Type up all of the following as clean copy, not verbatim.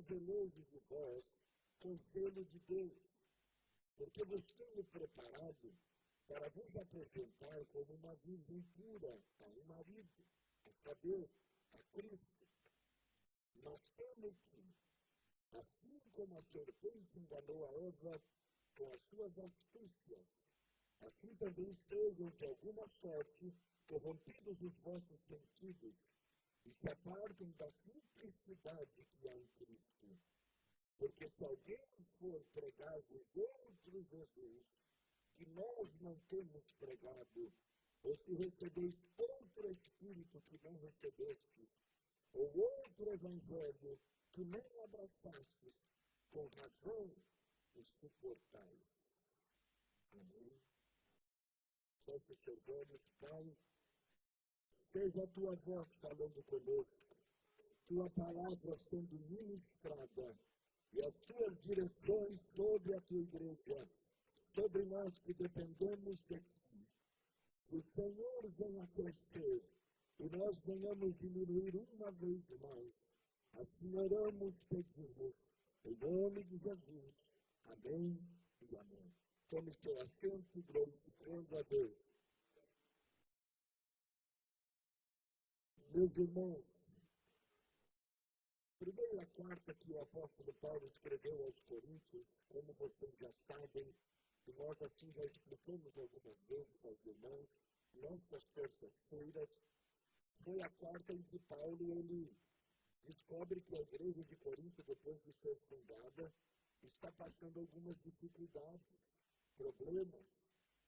zeloso de vós, com zelo de Deus, porque vos tenho preparado para vos apresentar como uma virgem pura a um marido, a saber, a Cristo. Mas temo que, assim como a serpente enganou a Eva com as suas astúcias, assim também sejam de alguma sorte corrompidos os vossos sentidos e se apartem da simplicidade que há em Cristo. Porque se alguém for pregar-vos outro Jesus, que nós não temos pregado, ou se recebeis outro Espírito que não recebestes, ou outro Evangelho que nem abraçastes, com razão os suportais. Amém. Feche seus olhos, Pai. Seja a tua voz falando conosco, tua palavra sendo ministrada, e as tuas direções sobre a tua igreja, sobre nós que dependemos de ti. Que o Senhor venha crescer e nós venhamos diminuir uma vez mais. Assim oramos, pedimos, em nome de Jesus. Amém e amém. Tome seu assento e glorificando a Deus. Meus irmãos, primeira carta que o apóstolo Paulo escreveu aos Coríntios, como vocês já sabem, e nós assim já explicamos algumas vezes aos irmãos, nessas terças-feiras, foi a carta em que Paulo ele descobre que a igreja de Corinto, depois de ser fundada, está passando algumas dificuldades, problemas,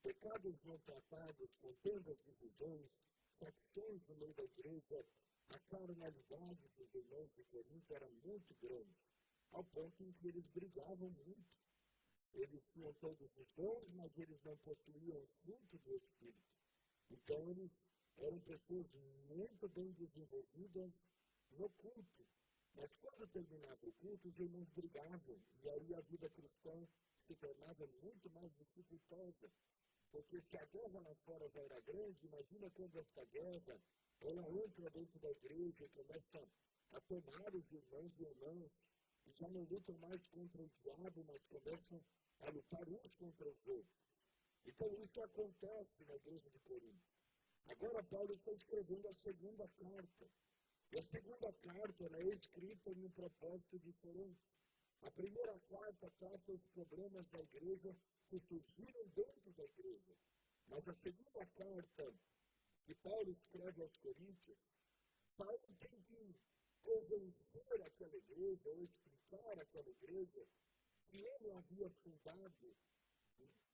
pecados não tratados, contendas, divisões, facções no meio da igreja. A carnalidade dos irmãos de Corinto era muito grande, ao ponto em que eles brigavam muito. Eles tinham todos os dons, mas eles não possuíam o fruto do Espírito. Então, eles eram pessoas muito bem desenvolvidas no culto. Mas quando terminava o culto, os irmãos brigavam, e aí a vida cristã se tornava muito mais dificultosa. Porque se a guerra lá fora já era grande, imagina quando essa guerra ela entra dentro da igreja e começa a tomar os irmãos e irmãs, e já não lutam mais contra o diabo, mas começam a lutar uns contra os outros. Então isso acontece na igreja de Corinto. Agora Paulo está escrevendo a segunda carta. E a segunda carta ela é escrita em um propósito diferente. A primeira carta trata os problemas da igreja que surgiram dentro da igreja. Mas a segunda carta que Paulo escreve aos Coríntios, Paulo tem que convencer aquela igreja, ou explicar àquela igreja, que ele havia fundado,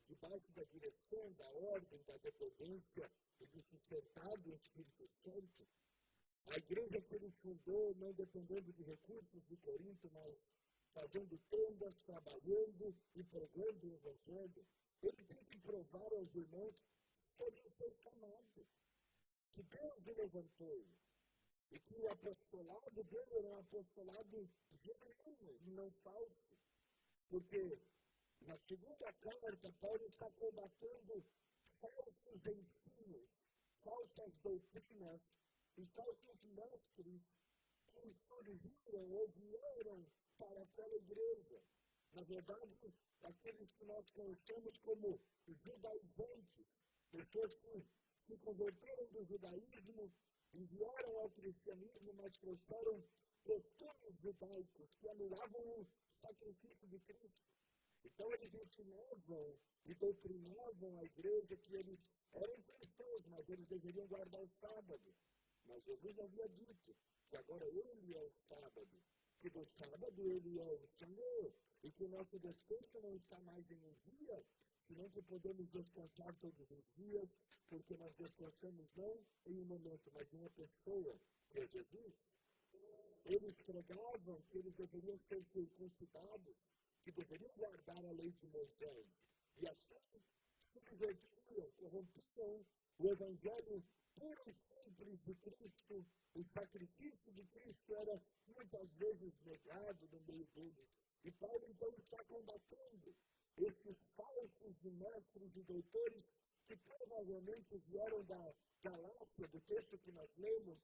debaixo da direção, da ordem, da dependência e do sustentado do Espírito Santo. A igreja que ele fundou, não dependendo de recursos de Corinto, mas fazendo tendas, trabalhando e pregando o Evangelho, ele tem que provar aos irmãos sobre o seu chamado, que Deus o levantou, e que o apostolado dele era um apostolado genuíno e não falso. Porque na segunda carta, Paulo está combatendo falsos ensinos, falsas doutrinas e falsos mestres que surgiram ou vieram para aquela igreja. Na verdade, aqueles que nós conhecemos como judaizantes, pessoas que se converteram do judaísmo e vieram ao cristianismo, mas trouxeram costumes judaicos que anulavam o sacrifício de Cristo. Então eles ensinavam e doutrinavam a igreja que eles eram cristãos, mas eles deveriam guardar o sábado. Mas Jesus havia dito que agora ele é o sábado, que do sábado ele é o Senhor, e que o nosso descanso não está mais em um dia, senão que podemos descansar todos os dias, porque nós descansamos não em um momento, mas em uma pessoa, que é Jesus. Eles pregavam que eles deveriam ser circuncidados, que deveriam guardar a lei de Moisés, e assim subvertiam, corrompiam o Evangelho puro e simples de Cristo. O sacrifício de Cristo era muitas vezes negado no meio deles. E Paulo então está combatendo esses falsos mestres e doutores que provavelmente vieram da Galácia, do texto que nós lemos,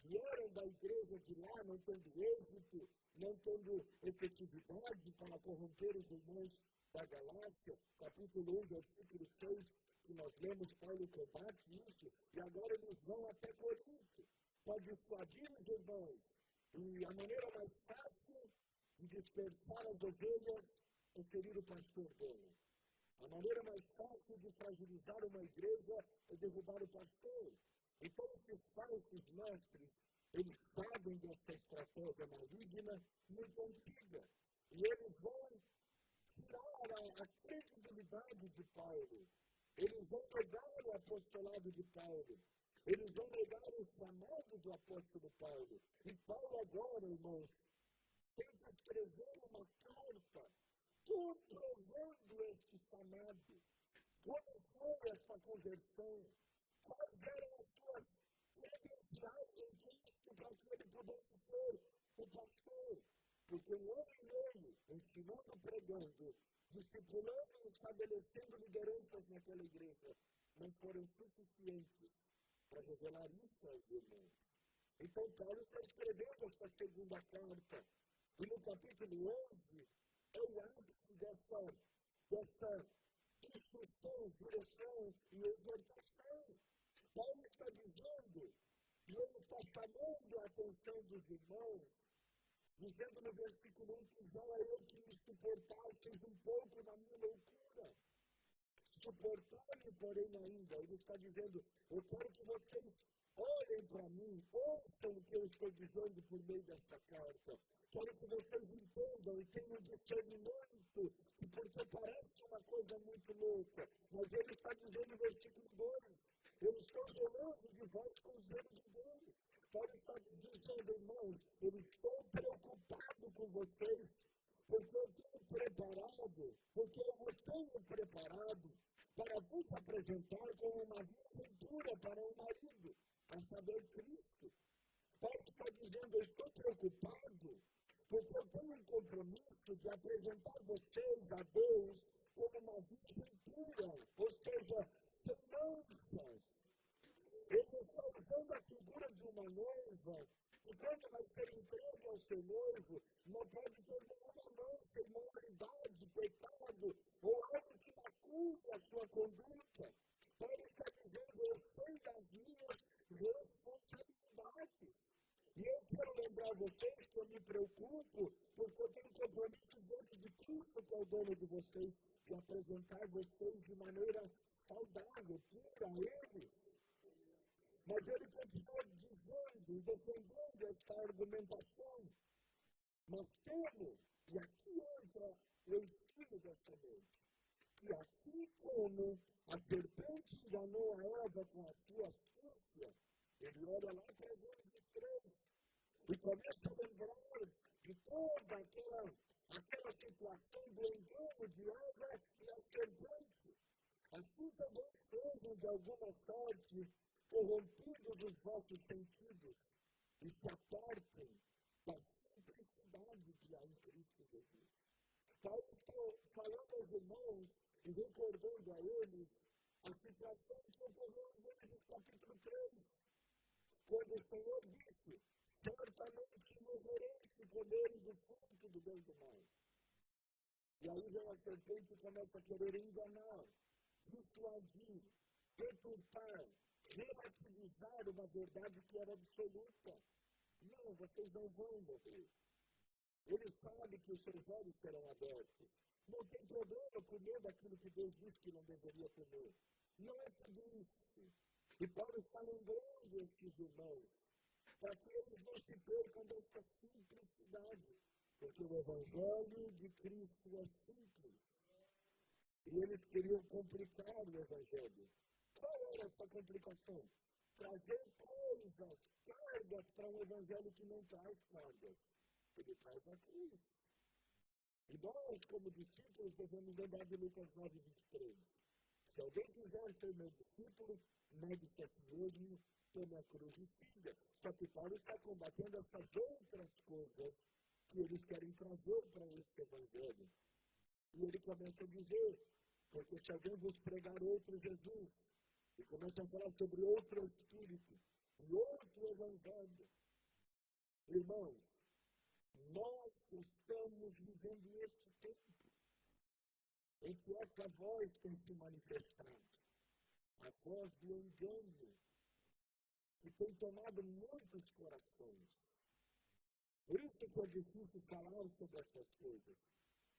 vieram da igreja de lá, não tendo êxito, não tendo efetividade para corromper os irmãos da Galácia, capítulo 1, versículo 6, que nós lemos, Paulo combate isso, e agora eles vão até Corinto, para dissuadir os irmãos. E a maneira mais fácil de dispersar as ovelhas é ferir o pastor dela. A maneira mais fácil de fragilizar uma igreja é derrubar o pastor. Então, esses falsos mestres, eles sabem dessa estratégia maligna muito antiga. E eles vão tirar a credibilidade de Paulo. Eles vão negar o apostolado de Paulo. Eles vão negar o chamado do apóstolo Paulo. E Paulo agora, irmãos, tem que escrever uma carta comprovando este chamado. Como foi essa conversão? Quais eram as suas credenciais em Cristo para que ele pudesse ser o pastor? Porque um ano e meio, ensinando, pregando, discipulando e estabelecendo lideranças naquela igreja, não foram suficientes para revelar isso aos irmãos. Então, Paulo está escrevendo essa segunda carta. E no capítulo 11, é o ápice dessa instrução, direção e exortação. Paulo está dizendo, e ele está chamando a atenção dos irmãos, dizendo no versículo 1 que já eu que me suportasseis um pouco na minha loucura. Suportar-me, porém, ainda. Ele está dizendo, eu quero que vocês olhem para mim, ouçam o que eu estou dizendo por meio desta carta. Quero que vocês entendam e tenham discernimento, que porque parece uma coisa muito louca, mas ele está dizendo no versículo 2, eu estou zeloso de vós com os dedos de Deus. Paulo está dizendo, irmãos, eu estou preocupado com vocês, porque eu tenho preparado, porque eu vos tenho preparado para vos apresentar como uma virgem pura para o marido, a saber, Cristo. Paulo está dizendo, eu estou preocupado, porque eu tenho um compromisso de apresentar vocês a Deus como uma virgem pura, ou seja, sem manchas. Ele está usando a figura de uma noiva, e quando vai ser entregue ao seu noivo, não pode ter nenhuma mancha, imoralidade, pecado, ou algo que macule a sua conduta. Paulo está dizendo, eu sei das minhas responsabilidades. E eu quero lembrar vocês que eu me preocupo, porque eu tenho compromisso diante de Cristo, que é o dono de vocês, de apresentar vocês de maneira saudável, pura a Ele. Mas ele continua dizendo, defendendo esta argumentação. Mas temo, e aqui entra o ensino desta noite, que assim como a serpente enganou a Eva com a sua astúcia, ele olha lá para Gênesis 3 e começa a lembrar de toda aquela situação do engano de Eva e a serpente. Assim também sejam de alguma sorte corrompidos os vossos sentidos e se apartem da simplicidade que há em Cristo Jesus. Paulo está falando aos irmãos e recordando a eles a situação que ocorreu em Gênesis capítulo 3, quando o Senhor disse, certamente morrereis se comerem do fruto do bem e do mal. E aí vem a serpente e começa a querer enganar, dissuadir, deturpar, relativizar uma verdade que era absoluta. Não, vocês não vão morrer. Ele sabe que os seus olhos serão abertos. Não tem problema comer daquilo que Deus disse que não deveria comer. Não é tudo isso. E Paulo está lembrando estes irmãos, para que eles não se percam dessa simplicidade. Porque o Evangelho de Cristo é simples. E eles queriam complicar o Evangelho. Qual era essa complicação? Trazer coisas, cargas para um Evangelho que não traz cargas. Ele traz a cruz. E nós, como discípulos, devemos lembrar de Lucas 9, 23. Se alguém quiser ser meu discípulo, negue-se a si mesmo, tome a cruz e siga. Só que Paulo está combatendo essas outras coisas que eles querem trazer para este Evangelho. E ele começa a dizer, porque se alguém vos pregar outro Jesus, e começa a falar sobre outro Espírito, e outro evangelho. Irmãos, nós estamos vivendo este tempo em que essa voz tem se manifestado, a voz do engano, que tem tomado muitos corações. Por isso que é difícil falar sobre essas coisas.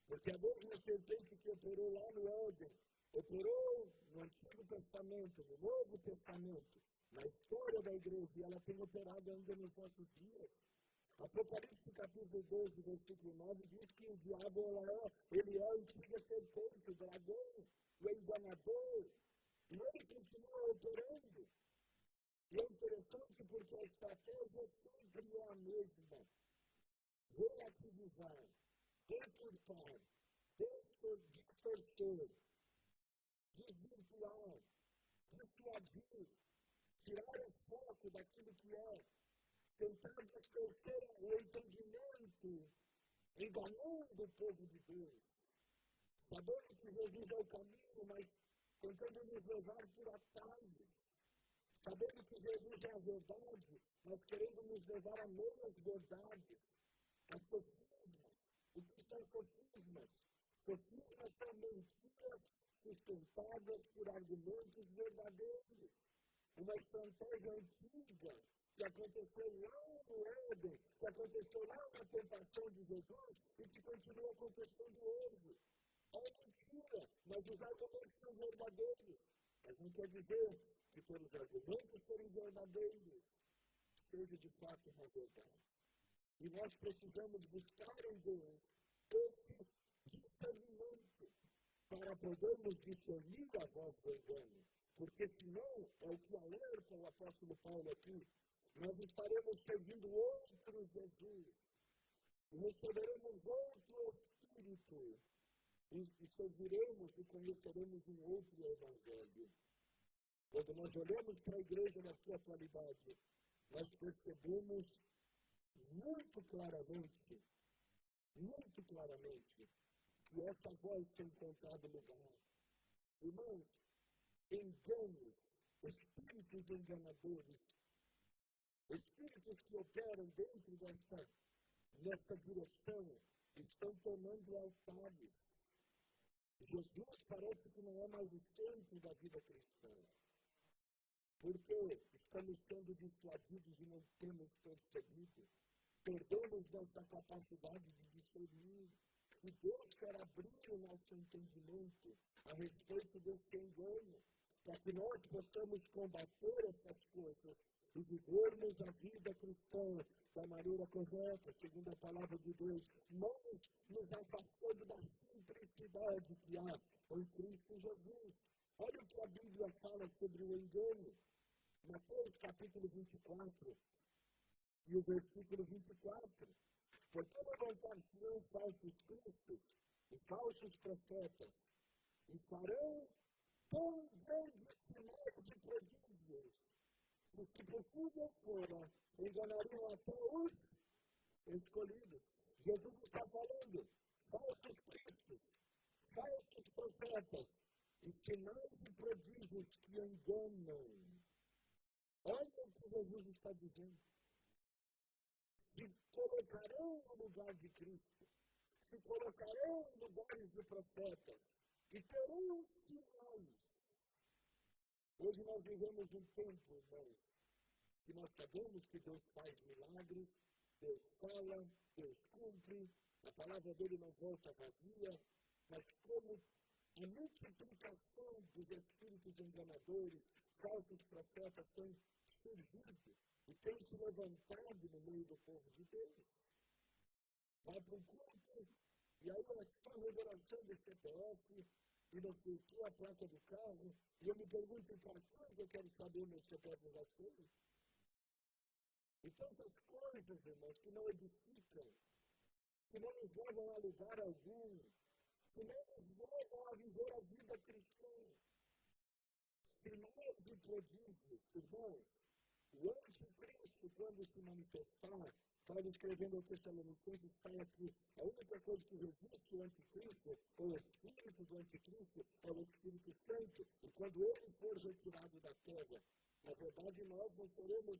Porque a mesma serpente que operou lá no Éden, operou no Antigo Testamento, no Novo Testamento, na história da igreja, e ela tem operado ainda nos nossos dias. Apocalipse capítulo 12, versículo 9, diz que o diabo ele é a antiga serpente, o dragão, o enganador, e ele continua operando. E é interessante porque a estratégia sempre é a mesma. Relativizar, deturpar, distorcer, desvirtuar, dissuadir, tirar o foco daquilo que é, tentar distorcer o entendimento, enganando o povo de Deus, sabendo que Jesus é o caminho, mas tentando nos levar por atalhos, sabendo que Jesus é a verdade, mas querendo nos levar a meias verdades, a sofismas. O que são sofismas? Sofismas são mentiras sustentadas por argumentos verdadeiros. Uma estratégia antiga que aconteceu lá no Éden, que aconteceu lá na tentação de Jesus e que continua acontecendo hoje. É mentira, mas os argumentos são verdadeiros. Mas não quer dizer que pelos argumentos serem verdadeiros, seja de fato uma verdade. E nós precisamos buscar em Deus esse discernimento para podermos discernir a voz do engano. Porque senão, é o que alerta o apóstolo Paulo aqui, nós estaremos servindo outro Jesus, e receberemos outro Espírito, e serviremos e conheceremos um outro Evangelho. Quando nós olhamos para a igreja na sua atualidade, nós percebemos muito claramente, que essa voz tem encontrado lugar. Irmãos, enganos, espíritos enganadores, espíritos que operam dentro dessa direção, estão tomando altares. Jesus parece que não é mais o centro da vida cristã. Porque estamos sendo dissuadidos e não temos percebido. Perdemos nossa capacidade de discernir. E Deus quer abrir o nosso entendimento a respeito desse engano, para que nós possamos combater essas coisas e vivermos a vida cristã da maneira correta, segundo a palavra de Deus, não nos afastando da simplicidade que há em Cristo Jesus. Olha o que a Bíblia fala sobre o engano. Mateus capítulo 24 e o versículo 24. Porque levantar-se-ão falsos cristos e falsos profetas, e farão tão grandes sinais e prodígios, que se possível fora, enganariam até os escolhidos. Jesus está falando, falsos cristos, falsos profetas, e sinais e prodígios que enganam. Olha o que Jesus está dizendo. Se colocarão no lugar de Cristo, se colocarão em lugares de profetas, e terão sinais. Hoje nós vivemos um tempo, irmãos, que nós sabemos que Deus faz milagres, Deus fala, Deus cumpre, a palavra dele não volta vazia, mas como a multiplicação dos espíritos enganadores, falsos profetas tem surgido e tem se levantado no meio do povo de Deus. Vai para o culto, e aí é só revelação de CPF, e não sei o que, a placa do carro, e eu me pergunto para quando eu quero saber o meu CPF já sei. E tantas coisas, irmãos, que não edificam, que não nos levam a lugar algum, que não nos levam a viver a vida cristã. Sinais e prodígios, irmãos, o anticristo, quando se manifestar, Paulo escrevendo ao Tessalonicenses, fala que a única coisa que resiste o anticristo, ou o espírito do anticristo, é o Espírito Santo. E quando ele for retirado da terra, na verdade nós não seremos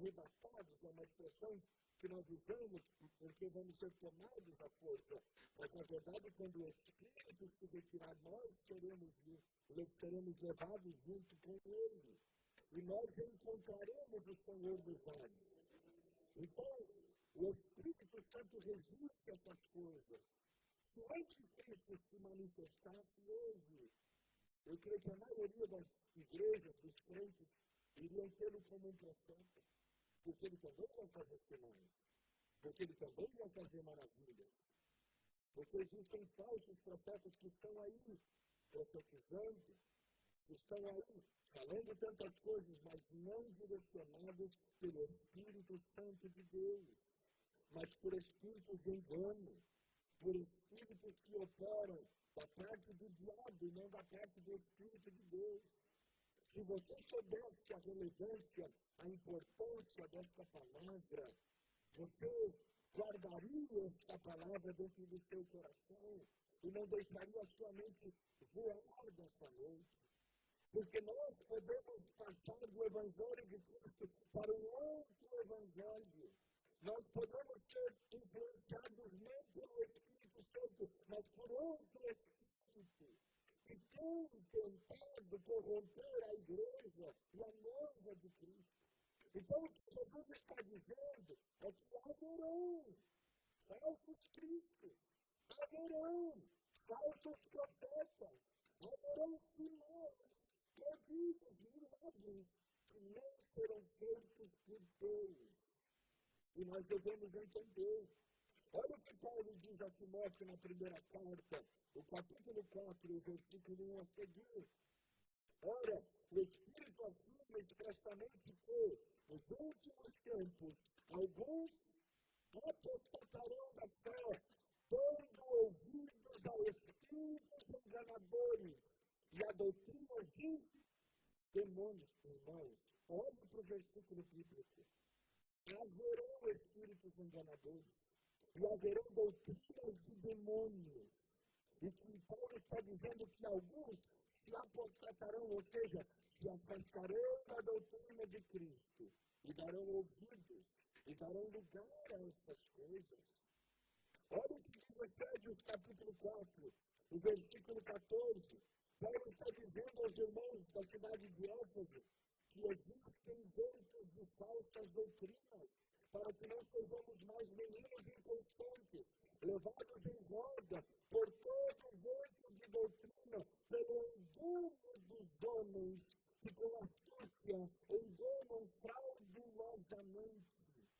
arrebatados, é uma expressão que nós usamos porque vamos ser tomados à força. Mas, na verdade, quando o Espírito se retirar, nós seremos levados junto com Ele. E nós encontraremos o Senhor dos anos. Então, o Espírito Santo resiste a essas coisas. Se o anticristo se manifestasse hoje, eu creio que a maioria das igrejas, dos crentes, iriam tê-lo como um profeta. Porque ele também vai fazer sinais. Porque ele também vai fazer maravilhas. Porque existem falsos profetas que estão aí profetizando, que estão aí falando tantas coisas, mas não direcionados pelo Espírito Santo de Deus, mas por espíritos de engano, por espíritos que operam da parte do diabo e não da parte do Espírito de Deus. Se você soubesse a relevância, a importância desta palavra, você guardaria esta palavra dentro do seu coração e não deixaria a sua mente voar dessa noite. Porque nós podemos passar do Evangelho de Cristo para um outro Evangelho. Nós podemos ser influenciados não pelo Espírito Santo, mas por outro Espírito, que tem tentado corromper a igreja e a noiva de Cristo. Então, o que Jesus está dizendo é que haverão falsos cristos, haverão falsos profetas, haverão sinais, prodígios, milagres, que não serão feitos por Deus. E nós devemos entender. Olha o que Paulo diz a Timóteo na primeira carta, o capítulo 4, o versículo 1 a seguir. Ora, o Espírito afirma expressamente que, nos últimos tempos, alguns apostatarão da fé, dando ouvidos a espíritos enganadores e a doutrina de demônios. Irmãos, olhe para o versículo bíblico. Haverão espíritos enganadores e haverão doutrinas de demônios. E que Paulo está dizendo que alguns se apostatarão, ou seja, se afastarão da doutrina de Cristo e darão ouvidos e darão lugar a essas coisas. Olha o que diz Efésios capítulo 4, o versículo 14. Paulo está dizendo aos irmãos da cidade de Éfeso que existem ventos de falsas doutrinas, para que não sejamos mais meninos inconstantes, levados em roda por todo o vento de doutrina, pelo engano dos homens, que com astúcia enganam fraudulosamente.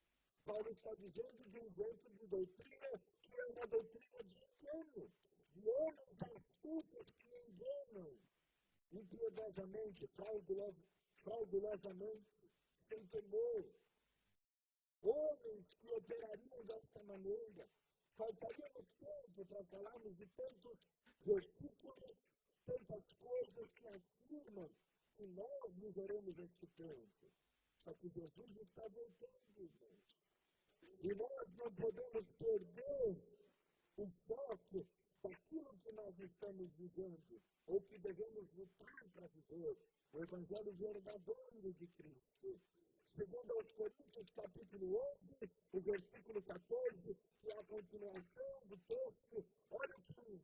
Paulo está dizendo de um vento de doutrina que é uma doutrina de engano, de homens astutos que enganam impiedosamente, fraudulosamente, sem temor. Homens que operariam desta maneira. Faltaríamos tempo para falarmos de tantos versículos, tantas coisas que afirmam que nós viveremos este tempo. Só que Jesus está voltando, irmãos. E nós não podemos perder o foco daquilo que nós estamos vivendo, ou que devemos lutar para viver, o Evangelho verdadeiro de Cristo. Segundo aos Coríntios, capítulo 11, o versículo 14, que é a continuação do texto, olha o que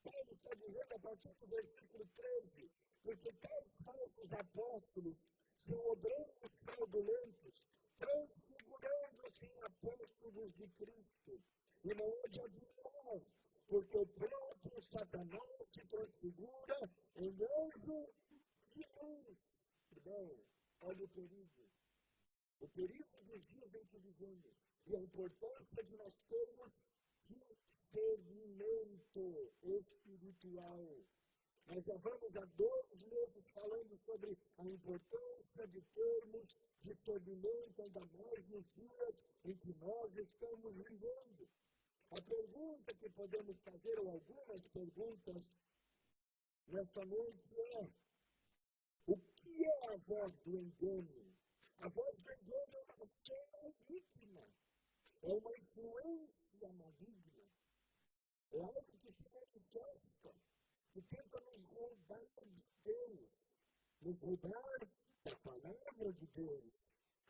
Paulo está dizendo a partir do versículo 13, porque tais falsos apóstolos são obreiros fraudulentos, transfigurando-se em apóstolos de Cristo. E não é de admirar, porque o próprio Satanás se transfigura em anjo de luz. Irmão, olha o perigo. O perigo dos dias em que vivemos e a importância de nós termos discernimento espiritual. Nós já vamos há 2 meses falando sobre a importância de termos discernimento, ainda mais nos dias em que nós estamos vivendo. A pergunta que podemos fazer, ou algumas perguntas, nessa noite é: o que é a voz do engano? A voz do engano é uma cena maligna, é uma influência maligna, é algo que se manifesta, que tenta nos roubar de Deus, nos roubar da palavra de Deus,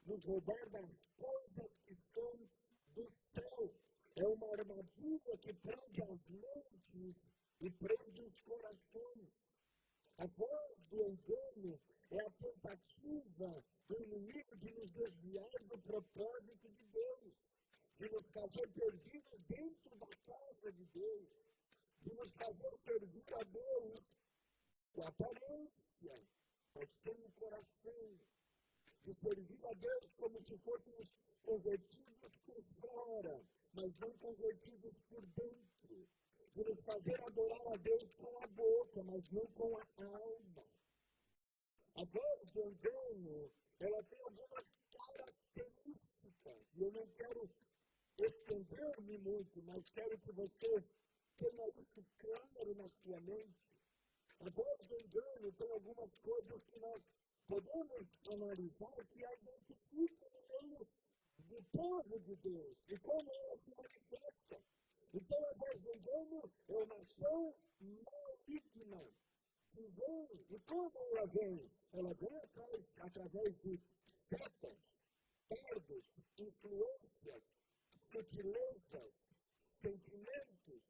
nos roubar das coisas que são do céu. É uma armadilha que prende as mentes e prende os corações. A voz do engano é a tentativa do inimigo de nos desviar do propósito de Deus, de nos fazer perdidos dentro da casa de Deus, de nos fazer servir a Deus com aparência, mas sem o coração, de servir a Deus como se fôssemos convertidos por fora, mas não convertidos por dentro, de nos fazer adorar a Deus com a boca, mas não com a alma. A voz do engano, ela tem algumas características, e eu não quero estender-me muito, mas quero que você tenha isso claro na sua mente. A voz do engano tem algumas coisas que nós podemos analisar que a identificam no meio do povo de Deus e como ela se manifesta. Então, a voz do engano é uma ação maligna que vem. E como ela vem? Ela vem através de setas, dardos, influências, sutilezas, sentimentos,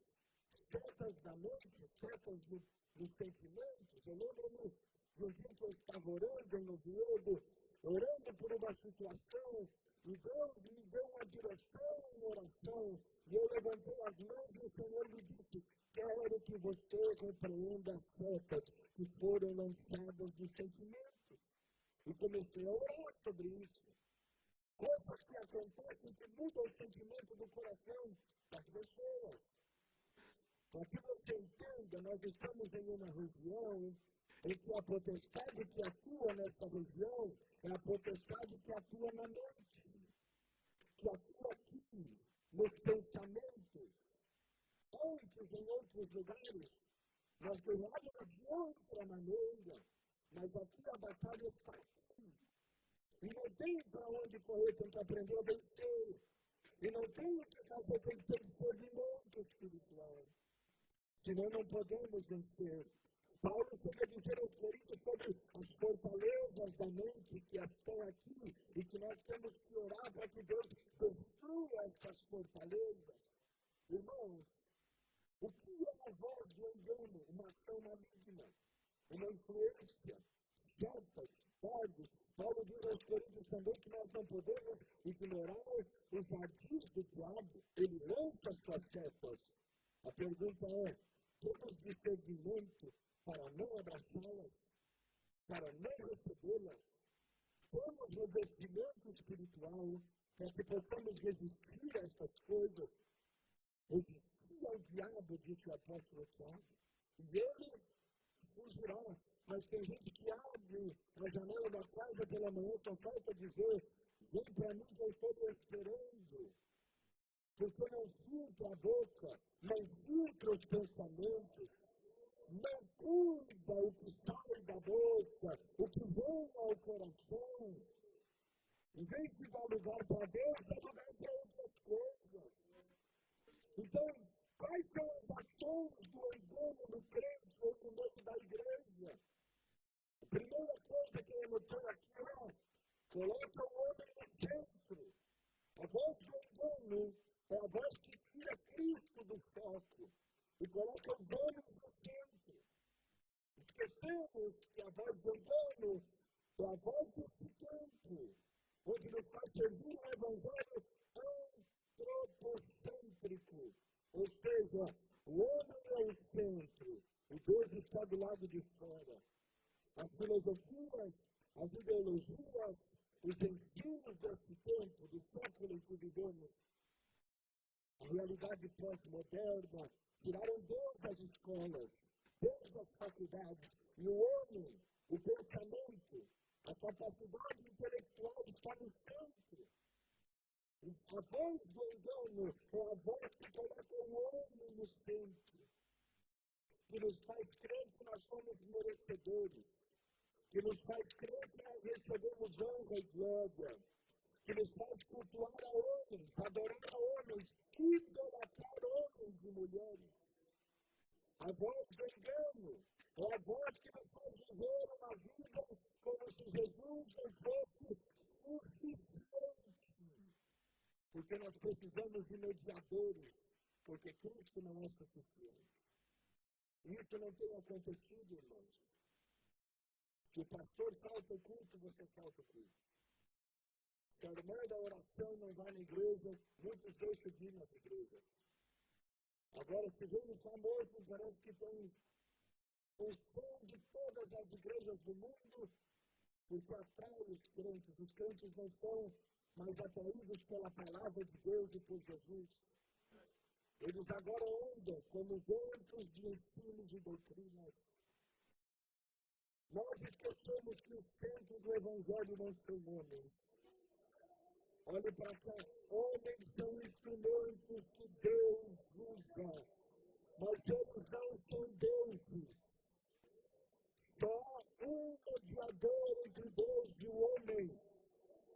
setas da mente, setas dos sentimentos. Eu lembro-me de um dia que eu estava orando em Oviedo, orando por uma situação, e Deus me deu uma direção em oração, e eu levantei as mãos e o Senhor me disse: quero que você repreenda as setas que foram lançadas dos sentimentos. E comecei a orar sobre isso. Coisas que acontecem que mudam o sentimento do coração das pessoas. Para que você entenda, nós estamos em uma região em que a potestade que atua nesta região é a potestade que atua na mente, que atua aqui, nos pensamentos. Antes, em outros lugares, nós ganhávamos de outra maneira, mas aqui a batalha está aqui. E não tem para onde correr, tem que aprender a vencer. E não tem o que fazer, tem que ter discernimento espiritual. Senão não podemos vencer. Paulo chega a dizer aos Coríntios sobre as fortalezas da mente que estão aqui e que nós temos que orar para que Deus destrua essas fortalezas. Irmãos, o que é a voz do engano? Uma ação maligna, uma influência, setas, dardos. Paulo diz aos Coríntios também que nós não podemos ignorar os ardis do diabo. Ele lança suas setas. A pergunta é: temos discernimento para não abraçá-las, para não recebê-las? Temos revestimento espiritual para que possamos resistir a essas coisas? Resistir ao diabo, disse o apóstolo Tiago, e ele fugirá. Mas tem gente que abre a janela da casa pela manhã, só falta dizer: vem para mim que eu estou me esperando. Porque não filtra a boca, não filtra os pensamentos, não cuida o que sai da boca, o que vem ao coração. Em vez de dar lugar para Deus, dá lugar para outras coisas. Então, quais são as ações do engano no crente ou no meio da igreja? A primeira coisa que eu anotei aqui é: coloca o homem no centro. A voz do engano é a voz que tira Cristo do foco e coloca os homens no centro. Esquecemos que a voz do engano é a voz desse tempo, onde nos faz servir um evangelho antropocêntrico. Ou seja, o homem é o centro e Deus está do lado de fora. As filosofias, as ideologias, os ensinos desse tempo, do século em que vivemos, a realidade pós-moderna, tiraram Deus das escolas, Deus das faculdades, e o homem, o pensamento, a capacidade intelectual está no centro. A voz do engano é a voz que coloca o homem no centro, que nos faz crer que nós somos merecedores, que nos faz crer que nós recebemos honra e glória, que nos faz cultuar a homens, adorar a homens, idolatrar homens e mulheres. A voz do engano é a voz que nos faz viver uma vida como se Jesus não fosse suficiente. Porque nós precisamos de mediadores, porque Cristo não é suficiente. Isso não tem acontecido, irmãos. Se o pastor falta o culto, você falta o culto. Se a irmã da oração não vai na igreja, muitos deixam de ir nas igrejas. Agora, se vem o famoso, parece que tem o som de todas as igrejas do mundo, porque atrai os crentes não são mais atraídos pela palavra de Deus e por Jesus. Eles agora andam como ventos de ensinos e doutrinas. Nós esquecemos que o centro do Evangelho não são homens. Olhe para cá, homens são instrumentos que Deus usa, mas eles não são deuses. Só um mediador entre Deus e o homem,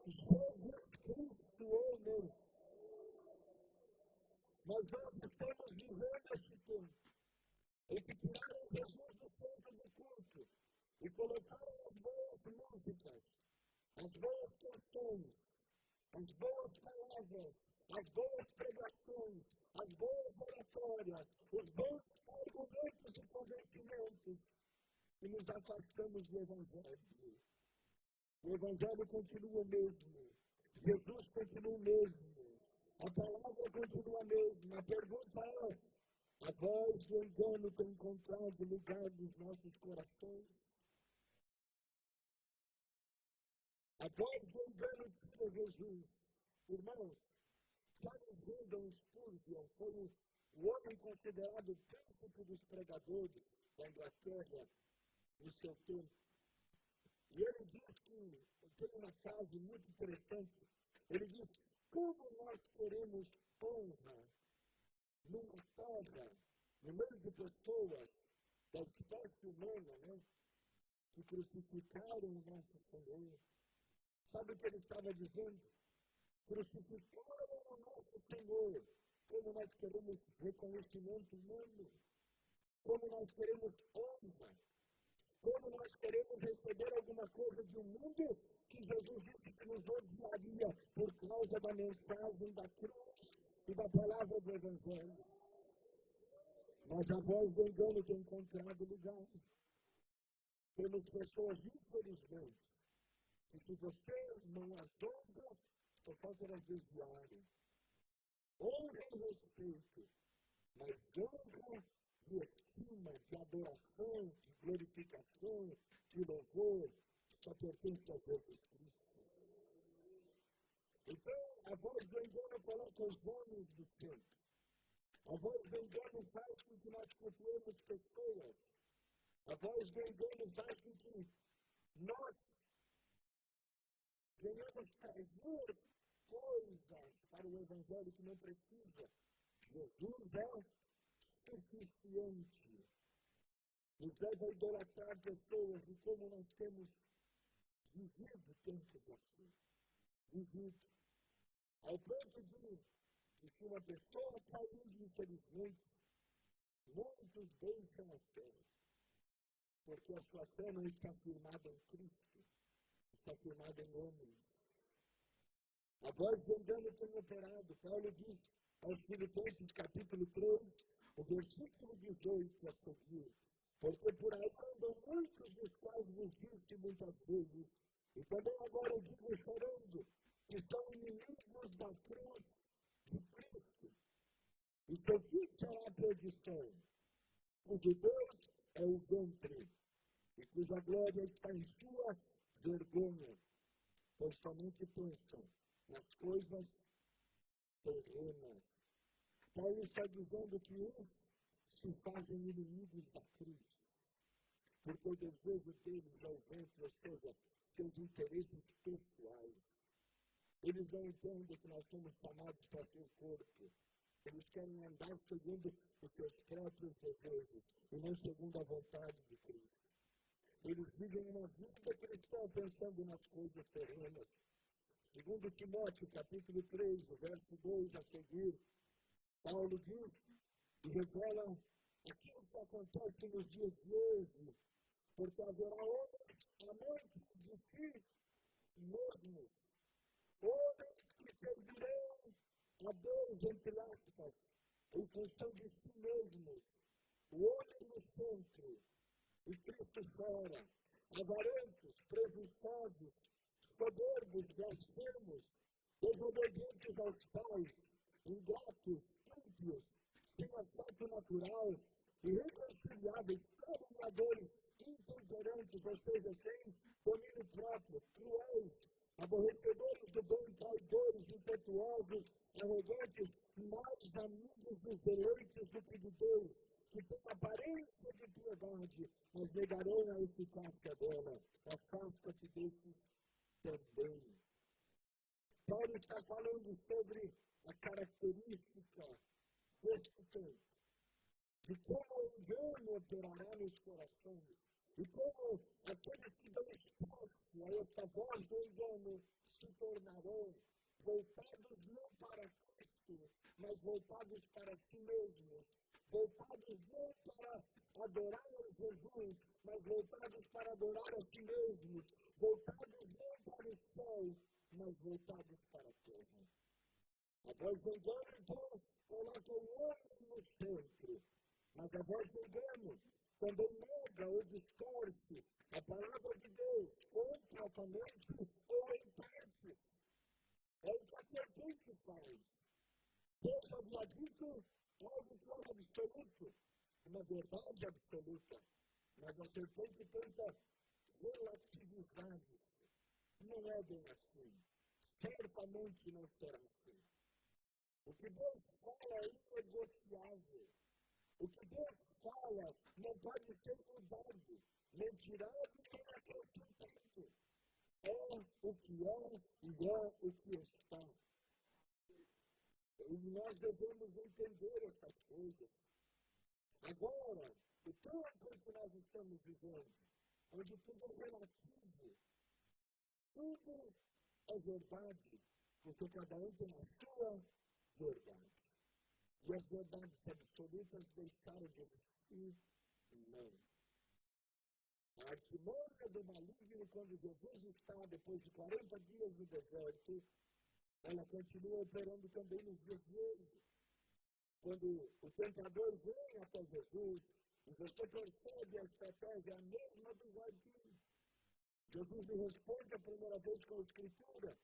Jesus Cristo, homem. Mas nós estamos vivendo esse tempo em que tiraram Jesus do centro do culto e colocaram as boas músicas, as boas questões, as boas palavras, as boas pregações, as boas oratórias, os bons argumentos e convencimentos, e nos afastamos do Evangelho. O Evangelho continua o mesmo, Jesus continua o mesmo, a palavra continua a mesma. A pergunta é: a voz do engano tem encontrado lugar nos nossos corações? A voz do engano tira Jesus. Irmãos, Charles Haddon Spurgeon foi o homem considerado o príncipe dos pregadores da Inglaterra no seu tempo. E ele diz que, tem uma frase muito interessante, ele diz: como nós queremos honra numa terra, no meio de pessoas da espécie humana, né, que crucificaram o nosso Senhor. Sabe o que ele estava dizendo? Crucificaram o nosso Senhor. Como nós queremos reconhecimento humano, como nós queremos honra, como nós queremos receber alguma coisa de um mundo que Jesus disse que nos odiaria por causa da mensagem da cruz e da palavra do Evangelho. Mas a voz do engano tem encontrado lugar. Temos pessoas, infelizmente, que se você não as honra, só falta elas desviarem. Honra e respeito, mas honra de estima, de adoração, de glorificação, de louvor, só pertence a Jesus Cristo. Então, a voz do engano coloca os homens do centro. A voz do engano faz com que nós cultuemos pessoas. A voz do engano faz com que nós venhamos trazer coisas para o Evangelho que não precisa. Jesus é suficiente. Nos leva a idolatrar pessoas e como nós temos vivido tempos assim. Vivido. Ao ponto de se uma pessoa cair, infelizmente, muitos deixam a fé. Porque a sua fé não está firmada em Cristo, está firmada em homens. A voz do engano tem operado. Paulo diz aos Filipenses, capítulo 3, o versículo 18 a seguir: porque por aí andam muitos dos quais vos disse muitas vezes, e também agora eu digo chorando, que são inimigos da cruz de Cristo. E seu fim será a perdição, cujo Deus é o ventre, e cuja glória está em sua vergonha, pois somente pensam nas coisas terrenas. Paulo está dizendo que uns se fazem inimigos da cruz, porque o desejo deles é o ventre, ou seja, seus interesses pessoais. Eles não entendem que nós somos chamados para ser corpo. Eles querem andar segundo os seus próprios desejos e não segundo a vontade de Cristo. Eles vivem uma vida cristã pensando nas coisas terrenas. Segundo Timóteo, capítulo 3, o verso 2 a seguir, Paulo diz e revela aquilo que acontece nos dias de hoje, porque haverá homens amantes de si mesmos, homens que servirão a Deus, entre aspas, em função de si mesmos, o homem no centro, e Cristo fora, avarentos, presunçosos, soberbos, blasfemos, desobedientes aos pais, ingratos, ímpios, sem afeto natural, irreconciliáveis, caluniadores, intemperantes, ou seja, sem domínio próprio, cruéis, aborrecedores do bem, traidores, impetuosos, arrogantes, mais amigos dos deleites do que de Deus, que tem aparência de piedade, mas negarão a eficácia dela. Afasta-te desses também. Paulo está falando sobre a característica deste tempo, de como o engano operará nos corações, e como aqueles que dão espaço a esta voz do engano se tornarão voltados não para Cristo, mas voltados para si mesmos, voltados não para adorar a Jesus, mas voltados para adorar a si mesmos, voltados não para o céu, mas voltados para a terra. A voz do engano, então, coloca o homem no centro, mas a voz do engano também nega ou distorce a palavra de Deus, completamente ou em partes. É o que a serpente faz. Deus havia dito algo que era absoluto, uma verdade absoluta, mas a serpente tenta relativizar isso. Não é bem assim. Certamente não será assim. O que Deus fala é inegociável. O que Deus fala não pode ser mudado, nem tirado, nem acrescentado. É o que é e é o que está. E nós devemos entender essas coisas. Agora, o tempo que nós estamos vivendo, onde tudo é relativo, tudo é verdade, porque cada um tem a sua verdade. E as verdades absolutas deixaram de existir? Não. A artimanha do maligno, quando Jesus está, depois de 40 dias no deserto, ela continua operando também nos dias de hoje. Quando o tentador vem até Jesus, e você percebe a estratégia, a mesma do jardim. Jesus lhe responde a primeira vez com a Escritura.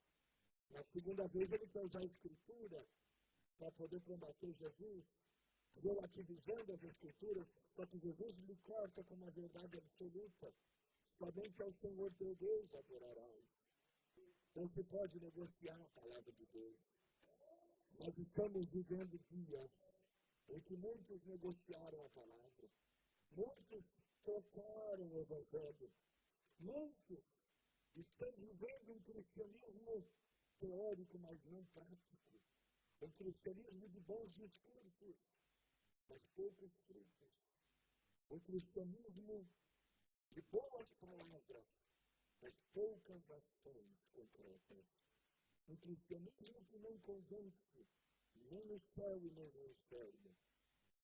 Na segunda vez ele quer usar a Escritura para poder combater Jesus, relativizando as Escrituras, só que Jesus lhe corta com uma verdade absoluta. Somente ao Senhor teu Deus adorarás. Não se pode negociar a palavra de Deus. Nós estamos vivendo dias em que muitos negociaram a palavra. Muitos trocaram o Evangelho. Muitos estão vivendo um cristianismo teórico, mas não prático. Um cristianismo de bons discursos, mas poucos frutos. Um cristianismo de boas palavras, mas poucas ações concretas. Um cristianismo que não convence nem no céu e nem no inferno.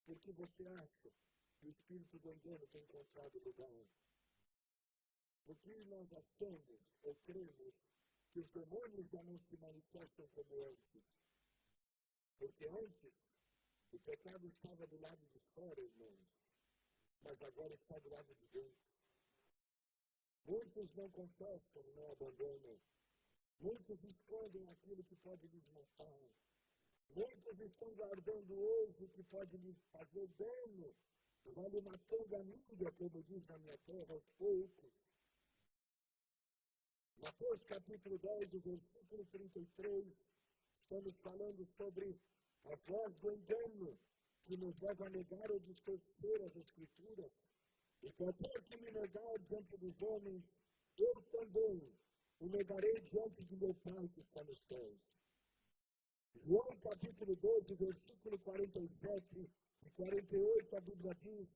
Porque você acha que o espírito do engano tem encontrado lugar? Porque nós achamos ou cremos que os demônios já não se manifestam como antes. Porque antes, o pecado estava do lado de fora, irmãos, mas agora está do lado de dentro. Muitos não confessam e não abandonam. Muitos escondem aquilo que pode lhes matar. Muitos estão guardando hoje o que pode lhes fazer dano. Vai lhe matando a mídia, como diz na minha terra, aos poucos. Mateus capítulo 10, versículo 33, estamos falando sobre a voz do engano que nos leva a negar ou distorcer as Escrituras. E qualquer que me negar diante dos homens, eu também o negarei diante de meu Pai que está nos céus. João capítulo 12, versículo 47 e 48, a Bíblia diz: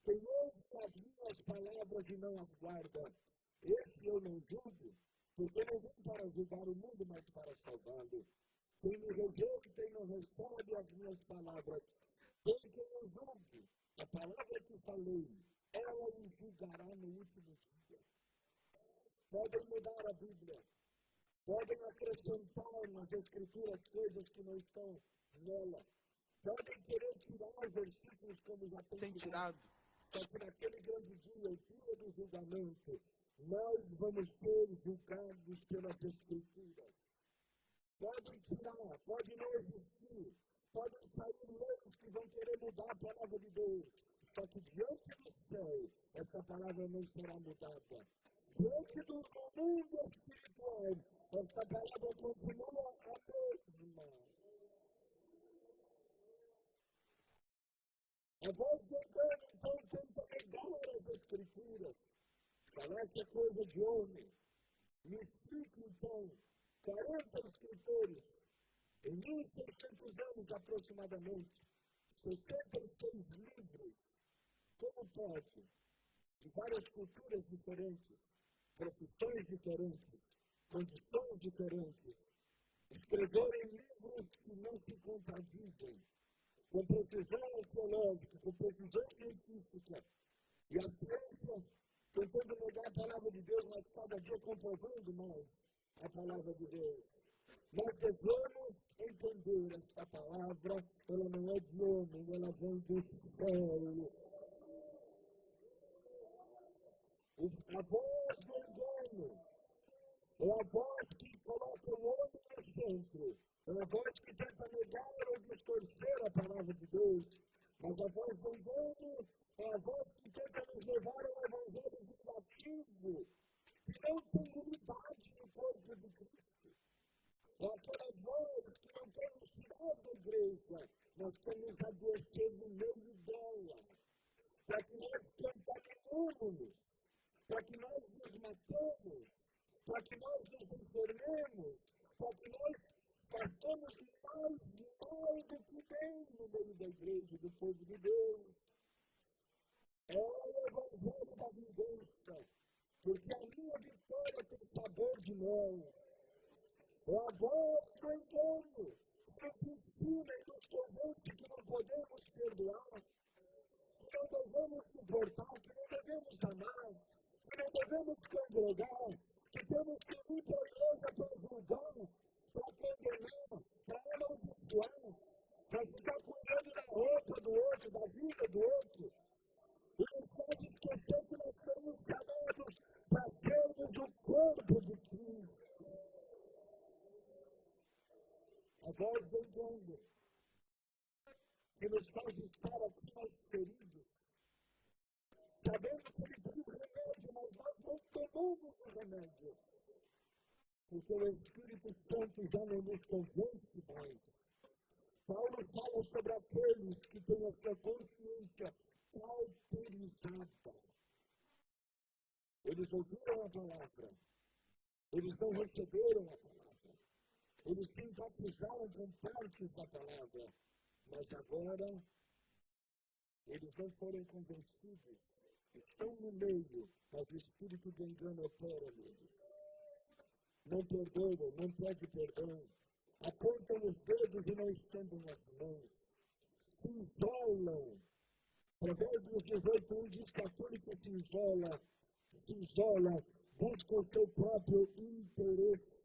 quem ouve as minhas palavras e não as guarda, esse eu não julgo, porque não vim para julgar o mundo, mas para salvá-lo. Quem me rejeita e não recebe as minhas palavras, tem quem eu julgue. A palavra que falei, ela o julgará no último dia. Podem mudar a Bíblia. podem acrescentar nas Escrituras coisas que não estão nela, podem querer tirar versículos como já tem tirado. Só que naquele grande dia, o dia do julgamento, nós vamos ser julgados pelas Escrituras. Podem tirar, pode não existir, podem sair leis que vão querer mudar a palavra de Deus. Só que diante do céu, essa palavra não será mudada. Diante do mundo espiritual, essa palavra continua a mesma. A voz do engano, então, tenta negar as Escrituras. Falar que é coisa de homem. Me explique, então, 40 escritores, em 1.600 anos aproximadamente, 66 livros, como pode, de várias culturas diferentes, profissões diferentes, condições diferentes, escreverem livros que não se contradizem, com precisão arqueológica, com precisão científica, e a ciência tentando negar a palavra de Deus, mas cada dia comprovando mais a palavra de Deus. Nós devemos entender esta palavra, ela não é de homem, ela vem do céu. A voz do engano é a voz que coloca o homem no centro. É a voz que tenta negar ou distorcer a palavra de Deus. Mas a voz do engano é a voz que tenta nos levar ao evangelho vingativo, que não tem unidade no corpo de Cristo. É aquela voz que não quer nos tirar da igreja, nós queremos adoecer no meio dela, para que nós contaminemos, para que nós nos matemos, para que nós nos enfermemos, para que nós façamos mais mal do que bem no meio da igreja, do povo de Deus. É o evangelho da vingança, porque a minha vitória tem sabor de mel. É a voz do engano que nos ensina e nos convence que não podemos perdoar, que não devemos suportar, que não devemos amar, que não devemos congregar, que temos que ir para a igreja para julgar, para condenar, para amaldiçoar, para ficar cuidando da roupa do outro, da vida do outro. E nos faz esquecer que nós somos chamados para sermos o corpo de Cristo. A voz do engano, que nos faz estar aqui mais feridos, sabendo que ele tem o remédio, mas nós não tomamos o remédio. Porque o Espírito Santo já não nos convence mais. Paulo fala sobre aqueles que têm a sua consciência cauterizada. Eles ouviram a palavra, eles não receberam a palavra, eles simpatizaram com partes da palavra, mas agora eles não foram convencidos, estão no meio, mas o espírito de engano opera neles. Não perdoam, não pedem perdão, apontam os dedos e não estendem as mãos, se isolam. Provérbios 18:1 diz que aquele que se isola, busca o seu próprio interesse.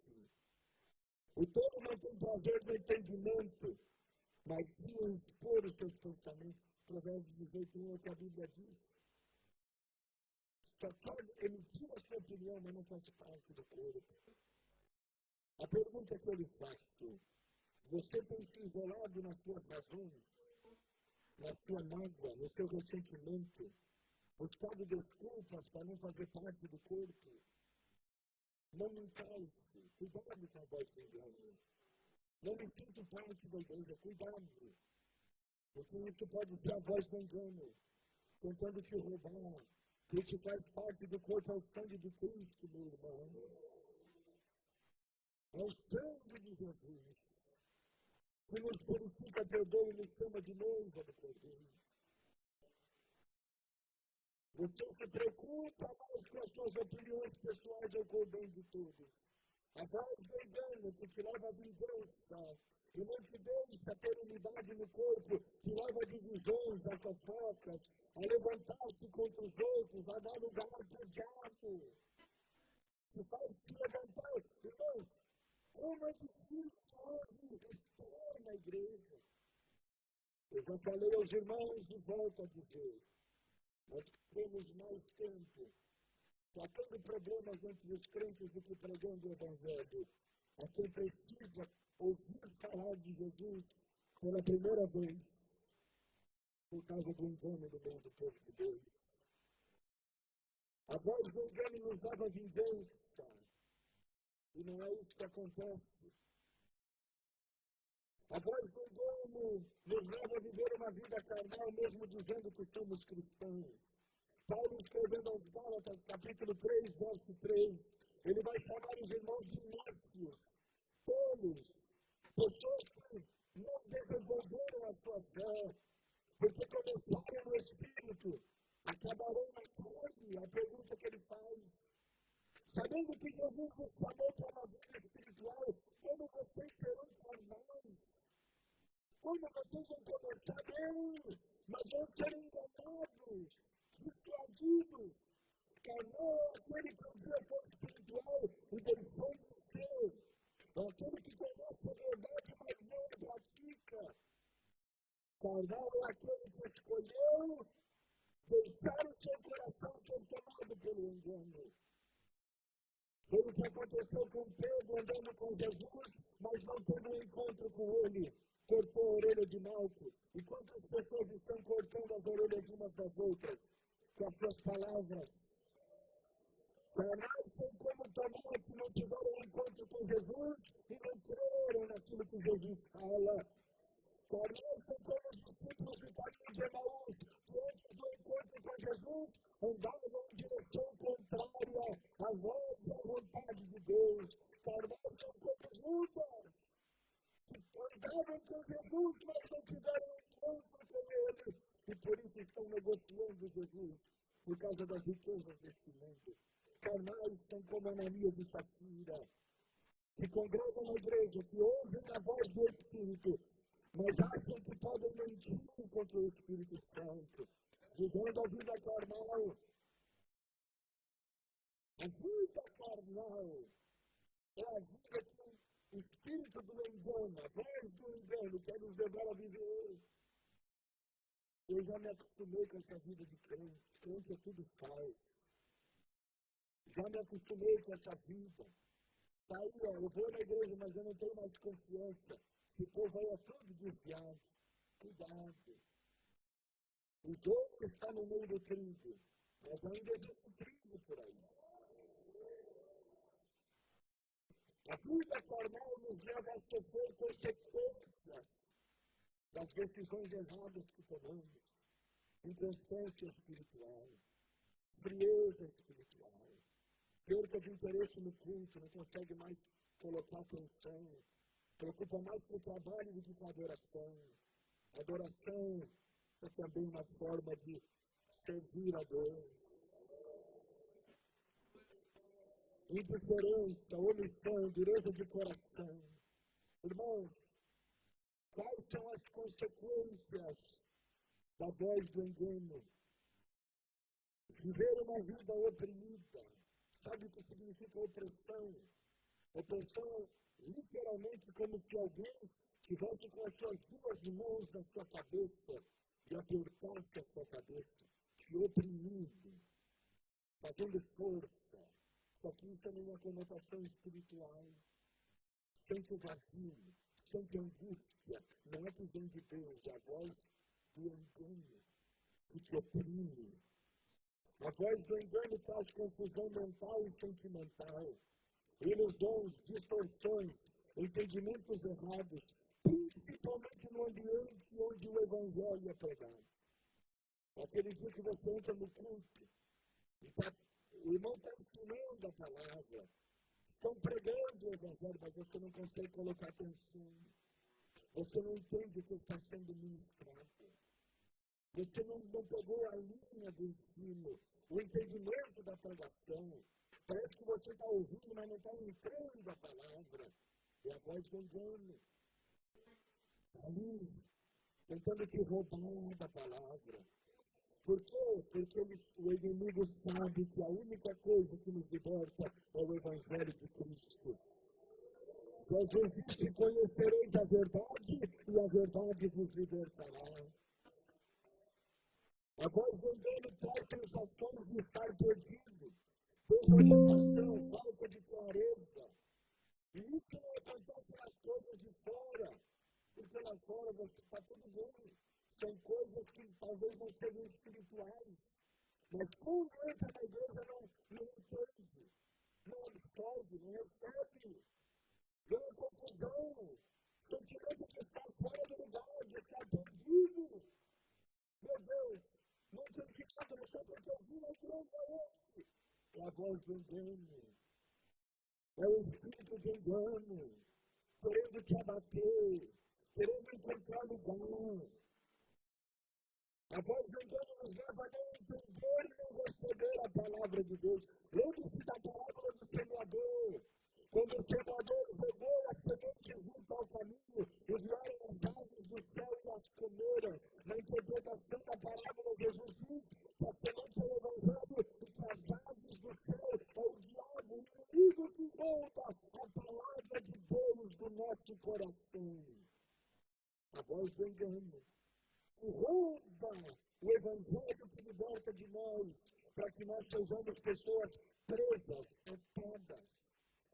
O tolo não tem prazer no entendimento, mas sim expor os seus pensamentos. Provérbios 18:1 é o que a Bíblia diz. Só pode emitir a sua opinião, mas não faz parte do corpo. A pergunta que eu lhe faço: você tem se isolado nas suas razões, na sua mágoa, no seu ressentimento, buscado desculpas para não fazer parte do corpo? Não me encaixe, cuidado com a voz do engano. Não me sinto parte da igreja, cuidado. Porque isso pode ser a voz do engano, tentando te roubar. Que te faz parte do corpo, é o sangue de Cristo, meu irmão. É o sangue de Jesus que nos purifica, perdoa e nos chama de noiva do Cordeiro. Você se preocupa mais com as suas opiniões pessoais ou com o bem de todos. A voz do engano que te leva à vingança e não te deixa ter unidade no corpo, te leva a divisões, a fofocas, a levantar-se contra os outros, a dar lugar para o diabo. Que faz se levantar. Irmãos, Como é difícil hoje estar na igreja. Eu já falei aos irmãos e volto a dizer, nós temos mais tempo tratando problemas entre os crentes do que pregando o Evangelho. A quem precisa ouvir falar de Jesus pela primeira vez, por causa do engano do meio do povo de Deus. A voz do engano nos dava vingança. E não é isso que acontece. A voz do engano nos leva a viver uma vida carnal, mesmo dizendo que somos cristãos. Paulo, escrevendo aos Gálatas, capítulo 3, verso 3, ele vai chamar os irmãos de nécios, tolos, pessoas que não desenvolveram a sua fé, porque começaram no Espírito, acabarão na carne. A pergunta que ele faz, sabendo que Jesus nos chamou para uma vida espiritual, como vocês serão carnais? Como vocês vão começar bem, mas vão ser enganados, dissuadidos? Carnal é aquele que um dia foi espiritual e deixou de ser. É aquele que conhece a verdade, mas não a pratica. Carnal é aquele que escolheu deixar o seu coração ser tomado pelo engano. Foi o que aconteceu com Pedro andando com Jesus, mas não tendo um encontro com ele. Cortou a orelha de Malco. E quantas pessoas estão cortando as orelhas umas das outras com as suas palavras? Carnais são como Tomé, que não tiveram um encontro com Jesus e não creram naquilo que Jesus fala. Carnais são como os discípulos do caminho de Emaús, que antes do encontro com Jesus andavam em direção contrária à voz e à vontade de Deus. Carnais são como Judas, que andavam com Jesus, mas não tiveram encontro com ele. E por isso estão negociando Jesus, por causa das riquezas deste mundo. Carnais são como Ananias e Safira, que congregam na igreja, que ouvem a voz do Espírito, mas acham que podem mentir contra o Espírito Santo, vivendo a vida carnal. A vida carnal é a vida que o Espírito do engano, a voz do engano, quer nos levar a viver. Eu já me acostumei com essa vida de crente. Crente é tudo falso. Já me acostumei com essa vida. Tá aí, eu vou na igreja, mas eu não tenho mais confiança. Esse povo aí é todo desviado. Cuidado. O jogo está no meio do trigo, mas ainda existe trigo por aí. A vida carnal nos leva a sofrer consequências das decisões erradas que tomamos. Inconstância espiritual, frieza espiritual, perda de interesse no culto, não consegue mais colocar atenção, preocupa mais com o trabalho do que com a adoração. Adoração é também uma forma de servir a Deus. Indiferença, omissão, dureza de coração. Irmãos, quais são as consequências da voz do engano? Viver uma vida oprimida. Sabe o que significa opressão? Opressão, literalmente, como se alguém tivesse com as suas duas mãos na sua cabeça e apertasse a sua cabeça, te oprimindo, fazendo força. Só que isso tem uma conotação espiritual. Sente o vazio, sente angústia. Não é que vem de Deus, é a voz do engano que te oprime. A voz do engano traz confusão mental e sentimental, ilusões, distorções, entendimentos errados, principalmente no ambiente onde o Evangelho é pregado. Aquele dia que você entra no culto, o irmão está ensinando a palavra, estão pregando o Evangelho, mas você não consegue colocar atenção. Você não entende o que está sendo ministrado. Você não pegou a linha do ensino, o entendimento da pregação. Parece que você está ouvindo, mas não está entrando a palavra. É a voz do engano. Ali, tentando te roubar da palavra. Por quê? Porque o inimigo sabe que a única coisa que nos liberta é o Evangelho de Cristo. Jesus disse: conhecereis a verdade e a verdade vos libertará. A voz do engano traz sensações de estar perdido, desorientação, falta de clareza. E isso não acontece nas coisas de fora, porque lá fora você está tudo bem. São coisas que talvez não sejam espirituais. Mas quando entra na igreja, não entende, não absorve, não recebe. Vem a confusão, sentimento de estar fora do lugar, de estar perdido. Meu Deus, não tem ficado no chão porque eu vi na igreja hoje. É a voz do engano. É o espírito de engano, querendo te abater, querendo encontrar lugar. A voz do engano nos leva a não entender e não receber a palavra de Deus. Lembre-se da parábola do semeador. Quando o semeador jogou a semente junto ao caminho, e vieram as aves do céu e as comeram. Na interpretação da parábola, Jesus diz que a semente é o evangelho e que as aves do céu é o diabo, o inimigo que rouba a palavra de Deus do nosso coração. A voz do engano rouba o evangelho que liberta de nós, para que nós sejamos pessoas presas, atadas.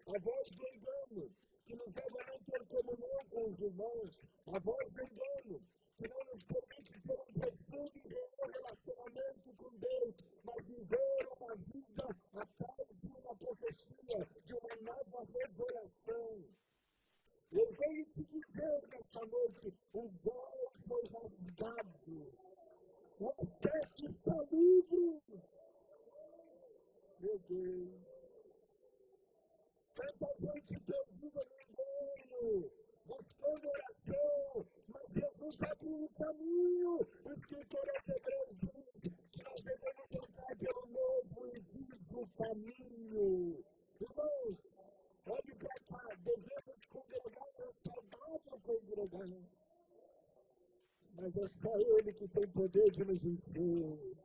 A voz do engano, que nos leva a não ter comunhão com os irmãos. A voz do engano, que não nos permite ter um profundo e real relacionamento com Deus, mas viver uma vida atrás de uma profecia, de uma nova revelação. Eu venho te dizer nesta noite, o véu foi rasgado. O acesso está livre. Meu Deus. Tanta gente perdida no engano, buscando oração, mas Jesus abriu o caminho. O escritor aos Hebreus diz que nós devemos entrar pelo novo e vivo caminho. Irmãos, olhe para cá, devemos congregar, é saudável congregar. Mas é só Ele que tem poder de nos encher.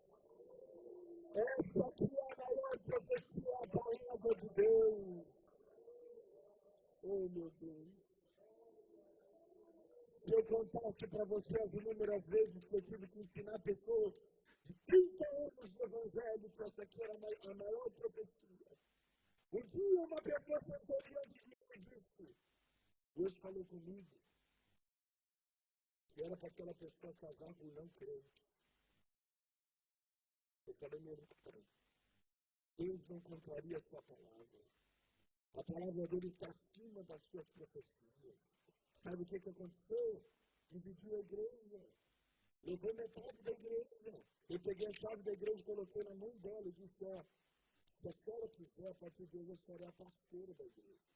Essa aqui é a maior profecia, a palavra de Deus. Oh, meu Deus. Se eu contasse para você as inúmeras vezes que eu tive que ensinar pessoas de 30 anos de evangelho, que essa aqui era a maior profecia. Um dia uma pessoa sentou diante de mim e disse: Deus falou comigo que era para aquela pessoa casar com não crente. Eu falei: meu irmão, Deus não contraria a sua palavra. A palavra dele está acima das suas profecias. Sabe o que aconteceu? Dividiu a igreja. Levou metade da igreja. Eu peguei a chave da igreja e coloquei na mão dela e disse: ó, se a senhora quiser, a partir de hoje eu serei a pastora da igreja.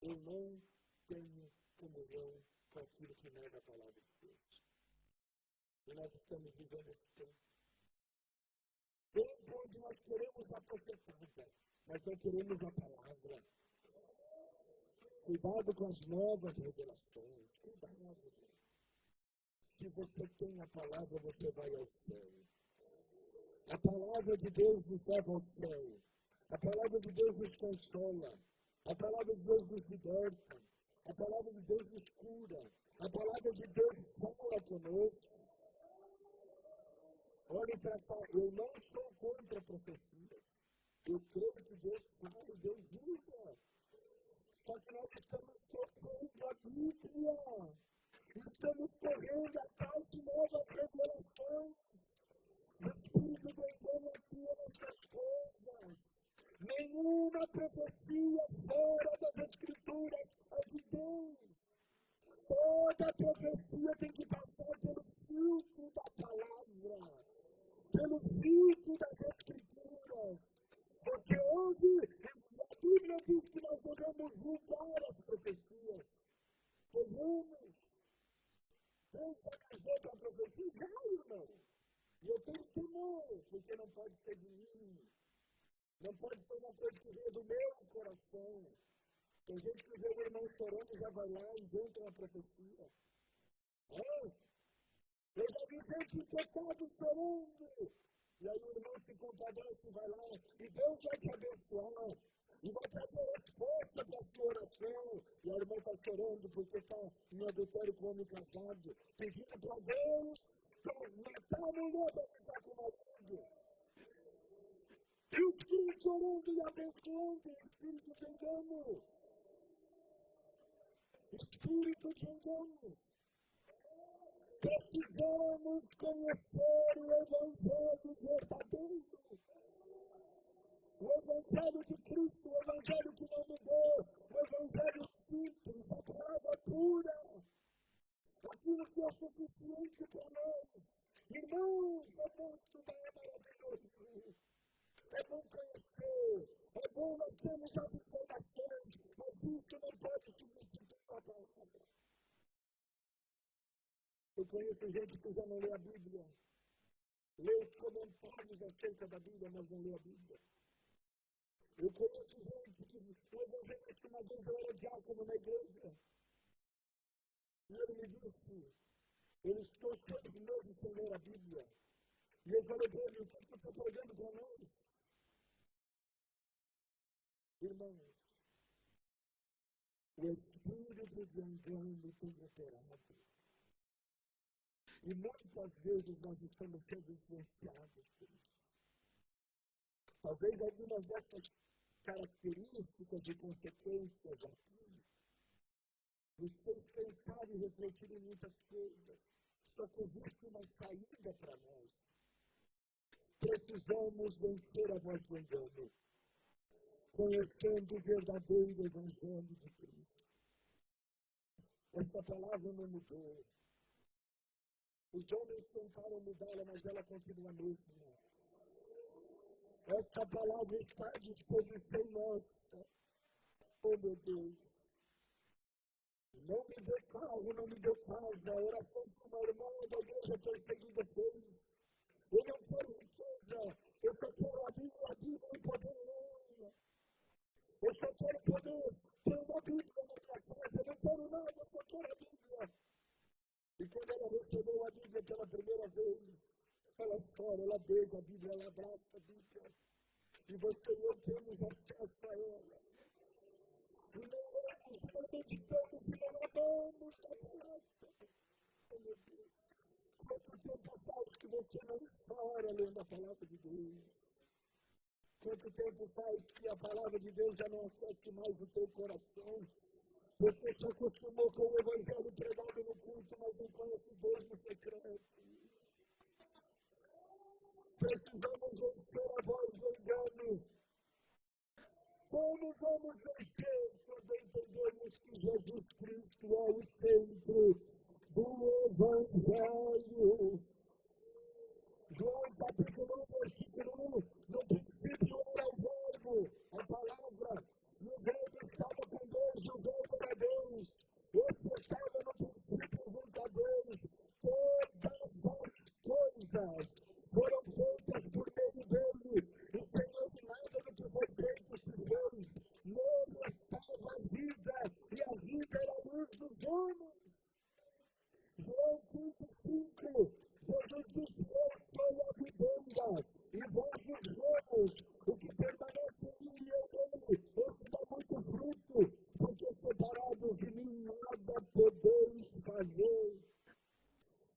Eu não tenho comunhão com aquilo que nega a palavra de Deus. E nós estamos vivendo esse tempo. Tempo onde nós queremos a profetada, mas não queremos a palavra. Cuidado com as novas revelações. Cuidado. Se você tem a palavra, você vai ao céu. A palavra de Deus nos leva ao céu. A palavra de Deus nos consola. A palavra de Deus nos liberta. A palavra de Deus nos cura. A palavra de Deus fala conosco. Olhe para cá, eu não sou contra a profecia. Eu creio que Deus fala e Deus usa. Só que nós estamos trocando a Bíblia. Estamos correndo atrás de novas revelações. O Espírito do engano atua nessas coisas. Nenhuma profecia fora das Escrituras é de Deus. Toda profecia tem que passar pelo filtro da palavra, pelo filtro das Escrituras. Porque hoje a Bíblia diz que nós devemos julgar as profecias. Devemos. Deus vai fazer para a profecia? Não, irmão. E eu tenho temor, porque não pode ser de mim. Não pode ser uma coisa que veio do meu coração. Tem gente que vê o irmão chorando e já vai lá e inventa uma profecia. Eu já vi gente em pecado chorando. E aí o irmão se compadece e vai lá. E Deus vai te abençoar. E vai trazer resposta para a sua oração. E a chorando porque está em adultério com o homem casado, pedindo para Deus matar a mulher para ficar com o marido. E o Espírito orando e abençoando, o Espírito de engano. Espírito de engano. Precisamos conhecer o Evangelho verdadeiro. O Evangelho de Cristo, o Evangelho que não mudou, o Evangelho simples, a palavra pura. Aquilo que é suficiente para nós. Irmãos, é bom estudar, é maravilhoso. É bom conhecer, é bom nós termos as informações, mas isso não pode substituir a palavra. Eu conheço gente que já não lê a Bíblia. Lê os comentários acerca da Bíblia, mas não lê a Bíblia. Eu conheço gente que o evangelista uma vez eu era diácono na igreja. E ele me disse, eu estou 6 meses sem ler a Bíblia. E eu falei para ele, o que você está pregando para nós? Irmãos, o espírito de engano tem operado. E muitas vezes nós estamos sendo influenciados por isso. Talvez algumas dessas características e consequências aqui nos fez pensar e refletir em muitas coisas. Só que existe uma saída para nós. Precisamos vencer a voz do engano, conhecendo o verdadeiro Evangelho de Cristo. Esta palavra não mudou. Os homens tentaram mudá-la, mas ela continua a mesma. Essa palavra está à disposição nossa. Oh, meu Deus. Não me dê carro, não me dê casa. A oração que uma irmã da igreja perseguida fez. Eu não quero riqueza. Eu só quero a Bíblia e poder ler. Eu só quero poder ter uma Bíblia na minha casa. Eu não quero nada, eu só quero a Bíblia. E quando ela recebeu a Bíblia pela primeira vez, ela chora, ela beija a Bíblia, ela abraça a Bíblia. E você e eu temos acesso a ela. E não meditamos e não amamos a palavra. Oh, meu Deus. Quanto tempo faz que você não chora lendo a palavra de Deus? Quanto tempo faz que a palavra de Deus já não aquece mais o teu coração? Você se acostumou com o Evangelho pregado no culto, mas não conhece Deus no secreto. Precisamos vencer a voz do engano. Como vamos vencer quando entendemos que Jesus Cristo é o centro do Evangelho? João capítulo 1, versículo 1, no princípio era o verbo, a palavra, e o verbo estava com Deus, e o verbo era Deus. Este estava no princípio junto a Deus. Todas as coisas foram feitas por meio dele, e sem ele nada do que foi feito se fez. Nele estava a vida, e a vida era a luz dos homens. João 15:5, Jesus disse, eu sou a videira, e vós os ramos, o que permanece em mim e eu nele, esse dá muito fruto, porque separados de mim nada podeis fazer.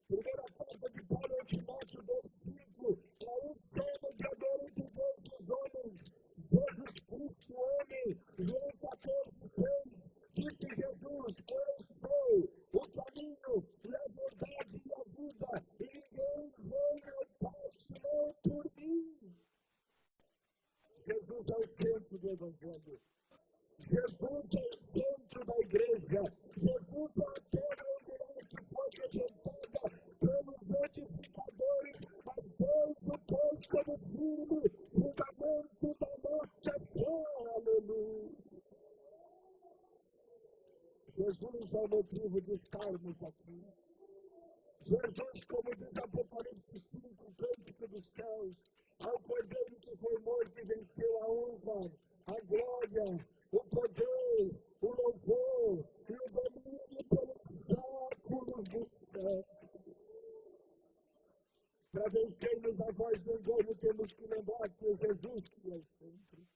Primeira carta de Paulo a Timóteo 2:5, é um só mediador entre Deus e os homens, Jesus Cristo, homem. João 14:6, disse Jesus, eu sou o caminho, e a verdade e a vida, e ninguém vem ao Pai senão por mim. Jesus é o centro do Evangelho. Jesus é o centro da igreja. Jesus é a pedra angular que foi rejeitada pelos edificadores, mas Deus o pôs como firme fundamento da nossa fé. Aleluia. Jesus é o motivo de estarmos aqui. Jesus, como diz Apocalipse 5, cântico dos céus, ao Cordeiro que foi morto e venceu a honra, a glória, o poder, o louvor e o domínio pelos séculos dos séculos. Para vencermos a voz do engano, temos que lembrar que é Jesus que é o centro.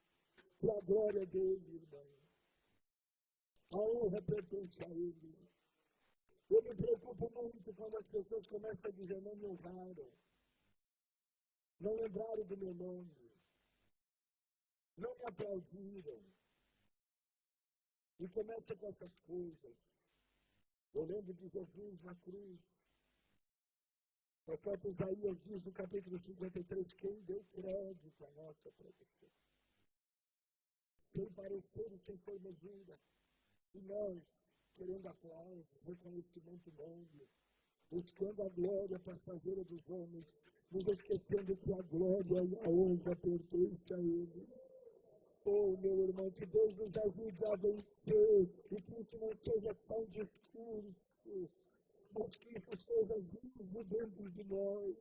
Para a glória dele, irmão. A honra pertence a Ele. Eu me preocupo muito quando as pessoas começam a dizer: não me honraram, não lembraram do meu nome, não me aplaudiram. E começa com essas coisas. Eu lembro de Jesus na cruz. O profeta Isaías diz no capítulo 53, quem deu crédito à nossa produção? Sem parecer e sem formosura. E nós, querendo aplauso, reconhecimento humano, buscando a glória passageira dos homens, nos esquecendo que a glória e a honra pertencem a Ele. Oh, meu irmão, que Deus nos ajude a vencer e que isso não seja só um discurso, mas que isso seja vivo dentro de nós.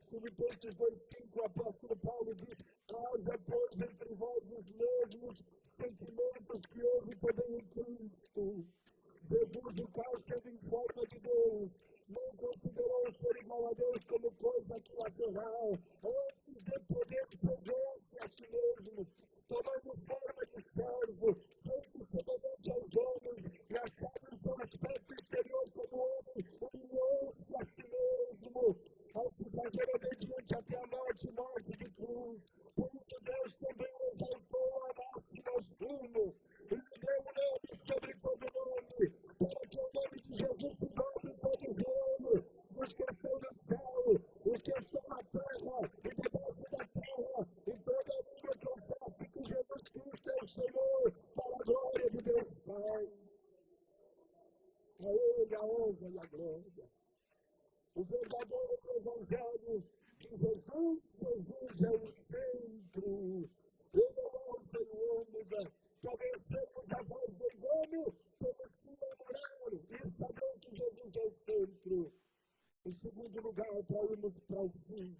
Filipenses 2,5, o apóstolo Paulo diz: haja, pois, entre vós os mesmos sentimentos que houve também em Cristo. Jesus, o qual, sendo em forma de Deus, não considerou ser igual a Deus como coisa que lateral, antes de poder provou-se a si mesmo, tomando forma de servo, feito semelhante aos homens, e achado em seu aspecto exterior como homem, humilhou-se a si mesmo, ao se fazer obediente até a morte de cruz. Por isso Deus também o exaltou a máximo sumo, e lhe deu um nome sobre todo nome, para que o nome de Jesus se dobre todo joelho, os que estão no céu, os que estão na terra, e debaixo da terra, e toda língua confesse que Jesus Cristo é o Senhor, para a glória de Deus Pai. A Ele a honra e a glória. O verdadeiro evangelho de Jesus é o centro. Ele é o alfa e o ômega. Para vencermos a voz do engano, temos que namorar e saber que Jesus é o centro. Em segundo lugar, para irmos para o fim,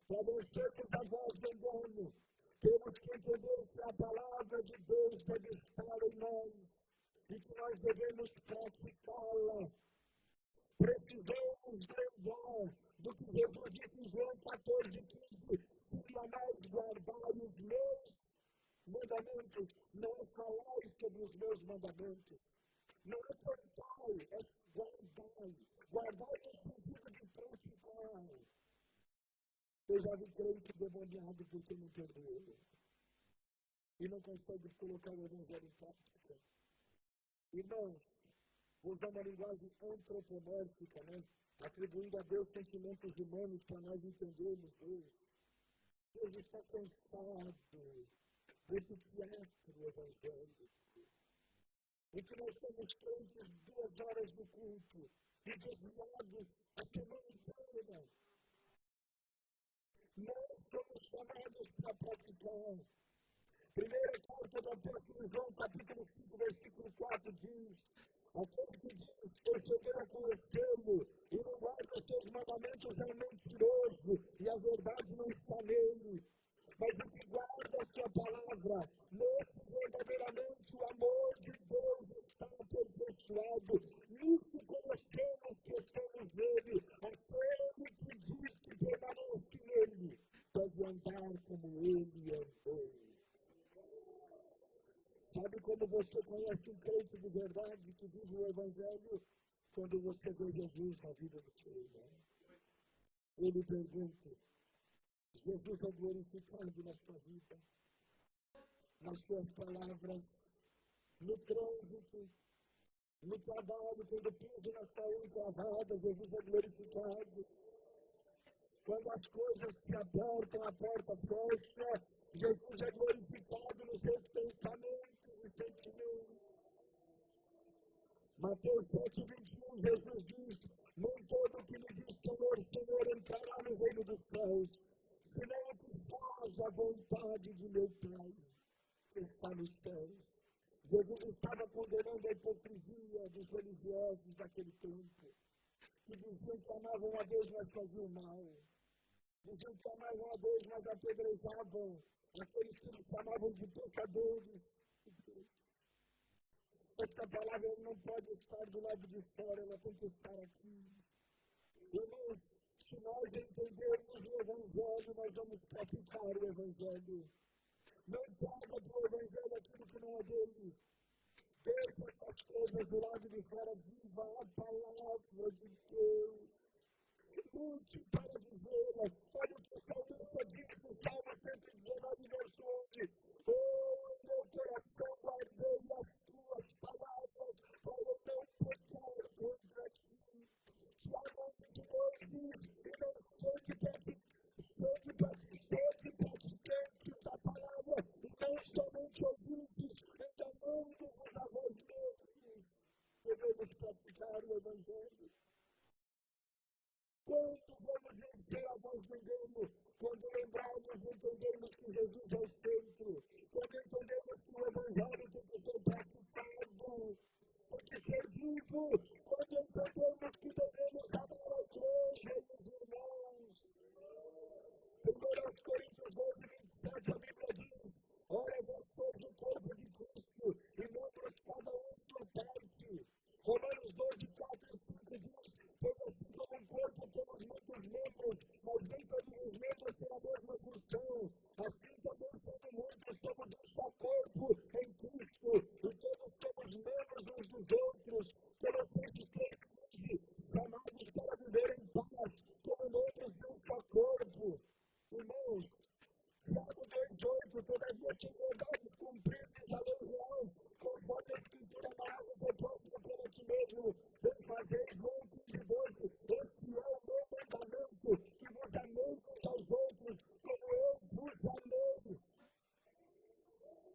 para vencermos a voz do engano, temos que entender que a palavra de Deus deve estar em nós e que nós devemos praticá-la. Precisamos lembrar do que Jesus disse em João 14,15: se amais, guardai os meus mandamentos. Não é falar sobre os meus mandamentos. Não é cantar, é guardar. Guardar no sentido de praticar. Eu já vi crente demoniado porque não perdoou. E não consegue colocar o evangelho em prática. Irmãos, usar uma linguagem antropomórfica, atribuindo a Deus sentimentos humanos para nós entendermos Deus. Deus está cansado desse teatro evangélico, em que nós somos crentes 2 horas do culto e desviados a semana inteira. Nós somos chamados para praticar. Primeira carta do apóstolo João, capítulo 5, versículo 4, diz: aquele que diz, eu cheguei a conhecê-lo, e não guarda os seus mandamentos é mentiroso, e a verdade não está nele. Mas o que guarda a sua palavra, nesse verdadeiramente o amor de Deus está aperfeiçoado. Nisso conhecemos que estamos nele. Aquele que diz que permanece nele, deve andar como ele andou. Sabe como você conhece um crente de verdade que vive o evangelho? Quando você vê Jesus na vida do seu irmão. Ele pergunta: Jesus é glorificado na sua vida, nas suas palavras, no trânsito, no trabalho, quando piso na saúde encravada, Jesus é glorificado. Quando as coisas se apertam, a porta fecha, Jesus é glorificado nos seus pensamentos e sentimentos. Mateus 7,21, Jesus diz: nem todo o que me diz Senhor, Senhor entrará no reino dos céus, senão o que faz a vontade de meu Pai, que está nos céus. Jesus estava condenando a hipocrisia dos religiosos daquele tempo, que diziam que amavam a Deus, mas faziam mal. Diziam que amavam a Deus, mas apedrejavam aqueles que eles chamavam de pecadores. Esta palavra não pode estar do lado de fora, ela tem que estar aqui. Irmãos, se nós entendermos o Evangelho, nós vamos praticar o Evangelho. Não traga para o Evangelho aquilo que não é dele. Deixa essas coisas do lado de fora. Viva a palavra de Deus. Lute para vivê-la. Olha o que o salmista diz no Salmo 119, verso 11. Oh, meu coração, guardei as tuas palavras para eu não pecar contra ti. Que a mão de Deus diz, e não sede praticantes da palavra, e não somente ouvintes, enganando-vos a vós mesmos. Devemos praticar o Evangelho. Quando vamos vencer a voz do engano? Quando lembrarmos e entendermos que Jesus é o centro. Quando entendemos que o Evangelho tem que ser praticado. Tem que ser vivo. Quando entendemos que devemos amar a igreja e os irmãos. 1 Coríntios 12, 27, a Bíblia diz: ora, vós sois o corpo de Cristo, e membros cada um sua parte. Romanos 12, 4 e 5 diz: pois assim como um corpo temos muitos membros, mas nem todos os membros têm a mesma função. Assim também, sendo muitos, somos um só corpo em Cristo, e todos somos membros uns dos outros. Colossenses 3,15, chamados para viver em paz, como membros de um só corpo. Irmãos, Tiago 2,8, todavia sem verdades cumpridas a lei real, conforme a Escritura amarrada o propósito pelo ti mesmo, bem fazeis, João 15,12, este é o meu mandamento, que vos ameis uns aos outros, como eu vos amei.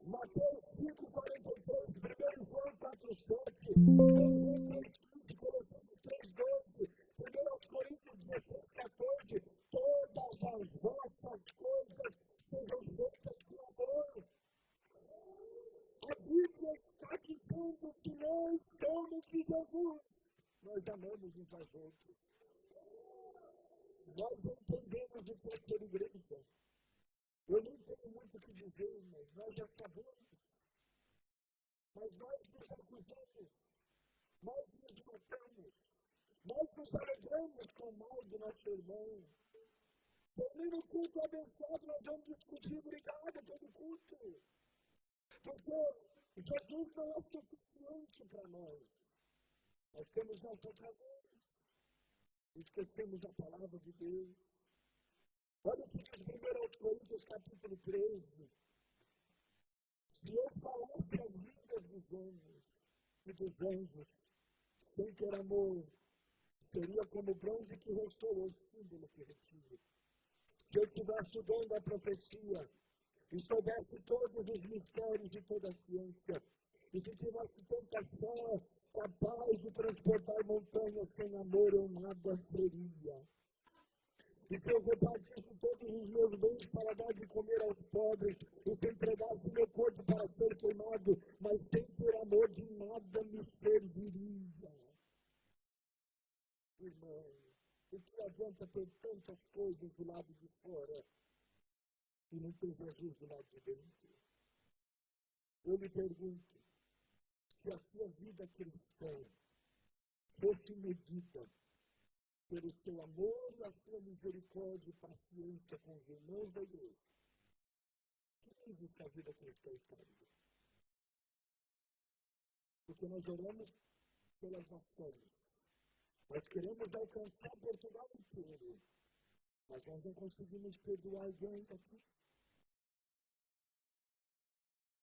Mateus 5,43, 1 João 4,7, Colossenses 3,12, 1 Coríntios 16,14, todas as vossas coisas sejam feitas com amor. A Bíblia está dizendo que nós somos de Jesus. Nós amamos uns aos outros. Nós entendemos o que é ser igreja. Eu não tenho muito o que dizer, mas nós já sabemos. Mas nós nos acusamos. Nós nos matamos. Nós nos alegramos com o mal do nosso irmão. Termina o culto abençoado, nós vamos discutir, brigada todo culto. Porque Jesus não é suficiente para nós. Nós temos nossas razões. Esquecemos a palavra de Deus. Olha o que diz 1 Coríntios capítulo 13. Se eu falasse as línguas dos homens e dos anjos, sem ter amor, seria como bronze que ressoa, o símbolo que retira. Se eu tivesse o dom da profecia, e soubesse todos os mistérios e toda a ciência, e se tivesse tanta fé capaz de transportar montanhas, sem amor eu nada seria. E se eu repartisse todos os meus bens para dar de comer aos pobres, e se entregasse meu corpo para ser queimado, mas sem ter amor de nada me serviria. Irmão, o que adianta ter tantas coisas do lado de fora e não ter Jesus do lado de dentro? Eu lhe pergunto, se a sua vida cristã fosse medida pelo seu amor e a sua misericórdia e paciência com os irmãos da igreja, que nível que a vida cristã estaria? Porque nós oramos pelas nações. Nós queremos alcançar Portugal inteiro, mas nós não conseguimos perdoar alguém daqui.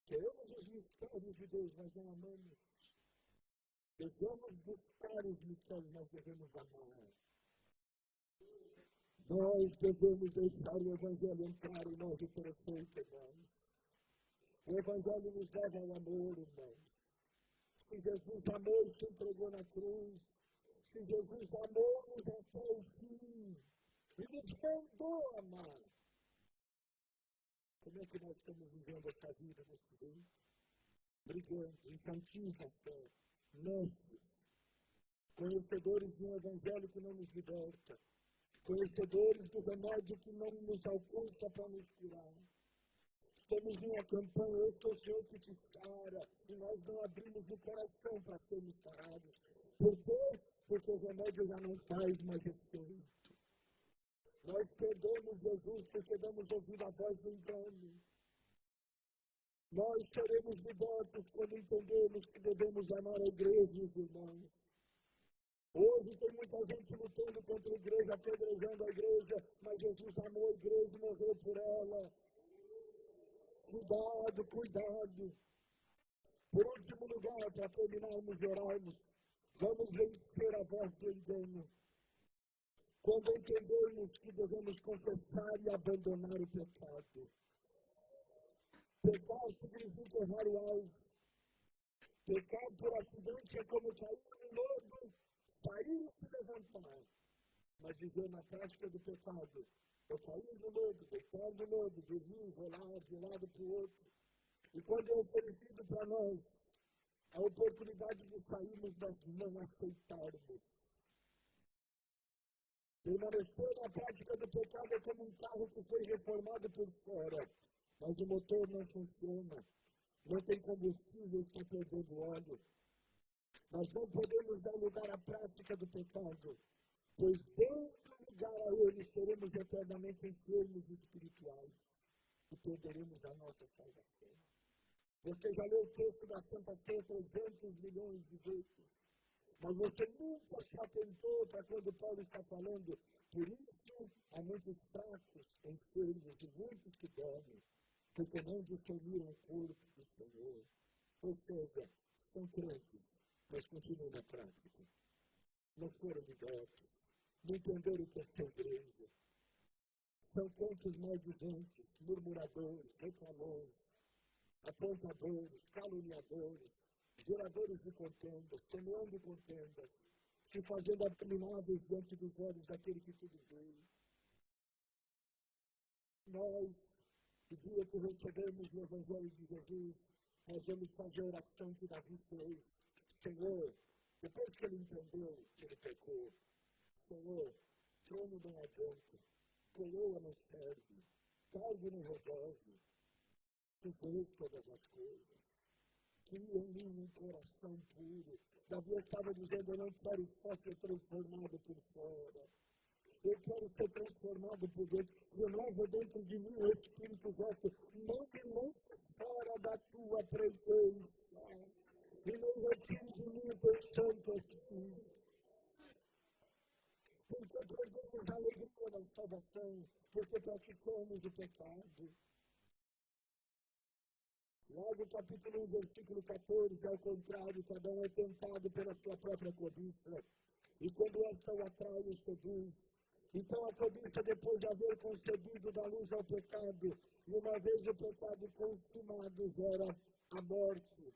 Queremos os mistérios de Deus, mas não amamos. Devemos buscar os mistérios, nós devemos amar. Nós devemos deixar o Evangelho entrar em nós e ser feito, irmãos. O Evangelho nos leva ao amor, irmãos. Se Jesus amou e se entregou na cruz, se Jesus amou-nos até o fim e nos mandou amar, como é que nós estamos vivendo essa vida nesse jeito? Brigando, infantis na fé, necios, conhecedores de um Evangelho que não nos liberta, conhecedores do remédio que não nos alcança para nos curar. Estamos em uma campanha, eu sou o Senhor que te sara, e nós não abrimos o coração para sermos sarados. Por quê? Porque o remédio já não faz mais efeito. Nós perdemos Jesus porque damos ouvido à voz do engano. Nós seremos libertos quando entendemos que devemos amar a igreja e os irmãos. Hoje tem muita gente lutando contra a igreja, apedrejando a igreja, mas Jesus amou a igreja e morreu por ela. Cuidado, cuidado. Por último lugar, para terminarmos de orarmos, vamos vencer a voz do engano. Quando entendermos que devemos confessar e abandonar o pecado. Pecar significa errar o alvo. Pecar por acidente é como cair no lodo, sair e se levantar. Mas viver na prática do pecado, eu cair no lodo, deitar no lodo, dormir, rolar de um lado para o outro. E quando é oferecido para nós a oportunidade de sairmos, nós não aceitarmos. Permanecer na prática do pecado é como um carro que foi reformado por fora, mas o motor não funciona, não tem combustível, está perdendo óleo. Nós não podemos dar lugar à prática do pecado, pois dando lugar a ele, seremos eternamente enfermos espirituais e perderemos a nossa salvação. Você já leu o texto da Santa Ceia 300 milhões de vezes, mas você nunca se atentou para quando Paulo está falando. Por isso, há muitos fracos, enfermos e muitos que dormem, porque não discerniram o corpo do Senhor. Ou seja, são crentes, mas continuam na prática. Não foram libertos, não entenderam o que é ser igreja. São crentes maldizentes, murmuradores, reclamões, apontadores, caluniadores, geradores de contendas, semeando contendas, se fazendo abomináveis diante dos olhos daquele que tudo vê. Nós, no dia que recebemos o Evangelho de Jesus, nós vamos fazer a oração que Davi fez. Senhor, depois que ele entendeu que ele pecou, Senhor, trono não adianta, coroa não serve, cargo não resolve, tu vês todas as coisas. Cria em mim um coração puro. Davi estava dizendo, eu não quero só ser transformado por fora. Eu quero ser transformado por dentro. Renova dentro de mim o Espírito Santo. Não me lances fora da tua presença. E não retire de mim o teu Santo Espírito. Porque perdemos a alegria da salvação. Porque praticamos o pecado. Logo, capítulo 1, versículo 14, ao contrário, cada um é tentado pela sua própria cobiça. E quando esta o atrai, o seduz. Então a cobiça, depois de haver concebido, dá luz ao pecado. E uma vez o pecado consumado, gera a morte.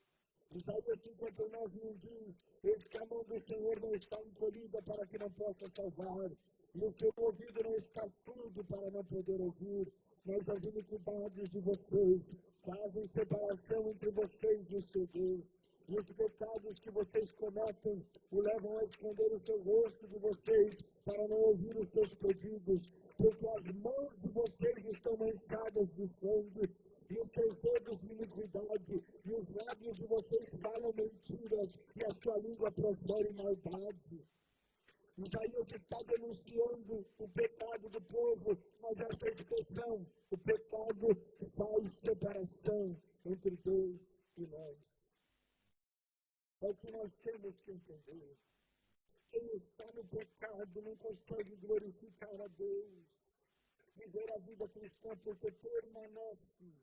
Isaías 59:1 diz, eis que a mão do Senhor não está encolhida para que não possa salvar. E o seu ouvido não está surdo para não poder ouvir. Mas as iniquidades de vocês fazem separação entre vocês e o seu Deus. E os pecados que vocês cometem o levam a esconder o seu rosto de vocês para não ouvir os seus pedidos, porque as mãos de vocês estão manchadas de sangue, e os seus dedos de iniquidade, e os lábios de vocês falam mentiras, e a sua língua profere maldade. Isaías está denunciando o pecado do povo, mas essa expressão, o pecado faz separação entre Deus e nós. É o que nós temos que entender. Quem está no pecado não consegue glorificar a Deus. Viver a vida cristã porque permanece.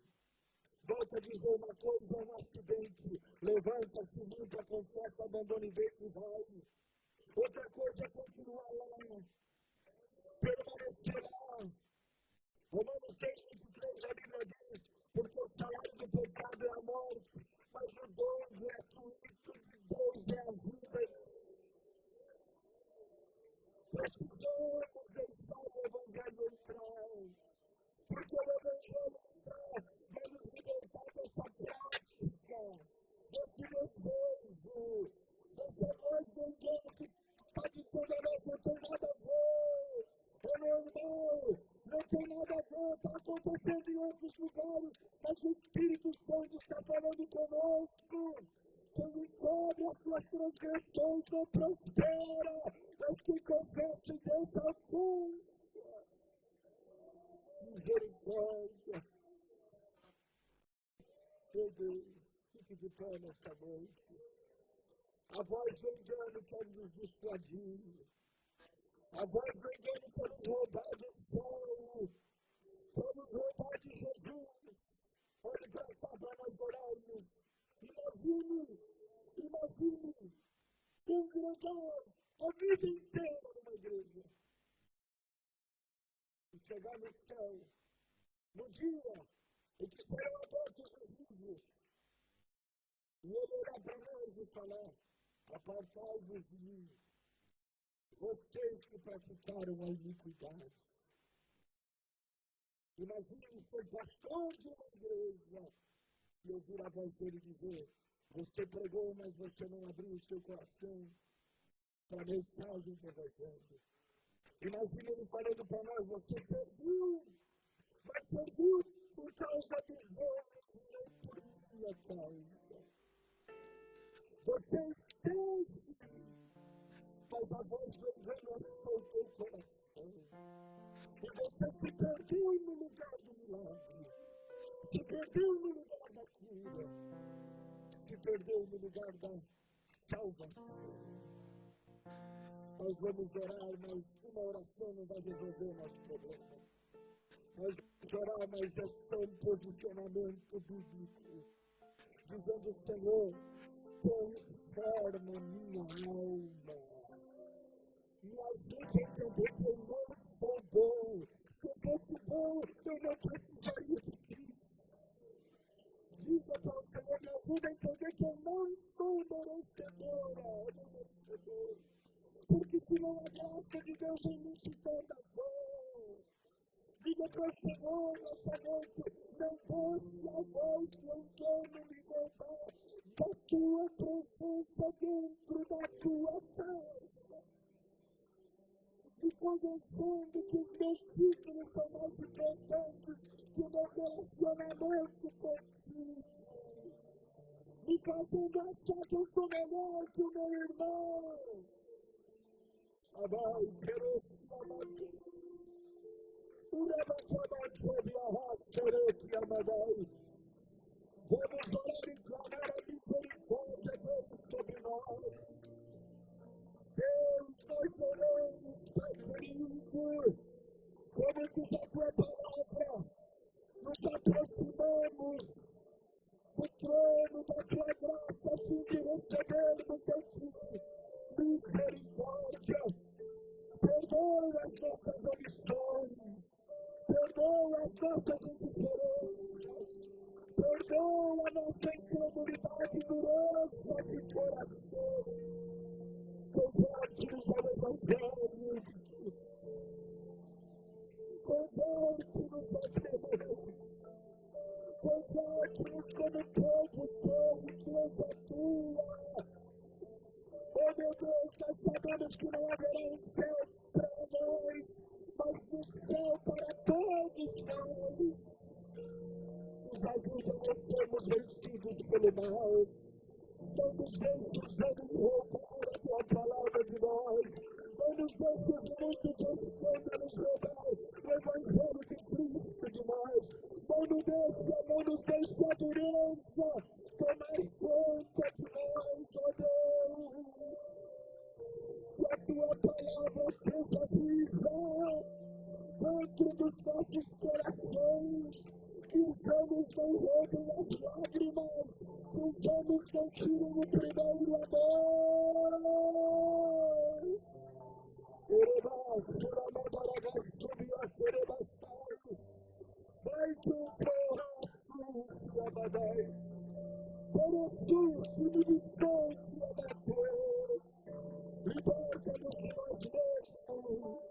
Volta a dizer uma coisa, é um acidente. Levanta-se, limpa, confessa, abandona e deixa e vai. Outra coisa é continuar lá, permanecer lá. Romanos 6:23, a Bíblia diz, porque o salário do pecado é a morte, mas o dom gratuito de Deus é a vida. Precisamos deixar o Evangelho entrar, porque o Evangelho entrar vai nos libertar dessa prática, desse desejo, desse amor de alguém que está dizendo, não tem nada a ver, é normal, não tem nada a ver, está acontecendo em outros lugares, mas o Espírito Santo está falando conosco. Quem encobre as suas transgressões não prospera, mas quem confessa em Deus alcança. Misericórdia. Meu Deus, fique de pé nesta noite. A voz do engano quer nos dissuadir. A voz do engano quer nos roubar do céu. Quer nos roubar de Jesus. Olhe para cá para nós orarmos. Imagine, congregar a vida inteira numa igreja. E chegar no céu, no dia em que serão abertos os livros. E ele olhar para nós e falar: apartai-vos de mim, vocês que praticaram a iniquidade. Imagine ser pastor de uma igreja e ouvir a voz dele dizer: você pregou, mas você não abriu o seu coração para a mensagem do Evangelho. Imagine ele falando para nós: você serviu, mas serviu por causa dos homens e não por minha causa. Você esquece, mas a voz do engano achou o teu coração. E você se perdeu no lugar do milagre. Se perdeu no lugar da cura. Se perdeu no lugar da salvação. Nós vamos orar, mas uma oração não vai resolver o nosso problema. Nós vamos orar, mas é só um posicionamento bíblico. Dizendo: Senhor, transforma minha alma. Me ajuda a entender que eu não sou bom. Se eu fosse bom, eu não precisaria de Cristo. Diga para o Senhor: me ajuda a entender que eu não sou merecedor. Porque se não a graça de Deus em mim se torna bom. Diga para o Senhor nessa noite: não deixe a voz do engano me roubar da tua presença dentro da tua casa. E convencendo que os meus títulos são mais importantes que o meu relacionamento contigo. Me fazendo achar que eu sou melhor que o meu irmão. Amai, querer-se, amai. Vamos orar e clamar a misericórdia dele sobre nós. Deus, nós oramos, Pai querido, como diz a tua palavra, nos aproximamos do trono da tua graça, a fim de recebermos de ti misericórdia. Perdoa as nossas omissões, perdoa as nossas indiferenças, perdoa a nossa incredulidade e dureza de coração. Converte-nos ao Evangelho, converte-nos a Deus, converte-nos como povo que és a tua. Oh meu Deus, nós sabemos que não haverá um céu para nós, mas um céu para todos nós. Nos ajuda a sermos vencidos pelo mal. Não nos deixes roubar a tua palavra de nós. Não nos deixes muitos escândalos roubar o Evangelho de Cristo de nós. Não nos deixe a dureza tomar conta de nós, ó Deus. Que a tua palavra seja viva dentro dos nossos corações. Que os homens não roubem as lágrimas, que os homens não tirem o primeiro amor. Vai que o próximo Abadai, para o susto de distante abater, liberta-nos de nós mesmos.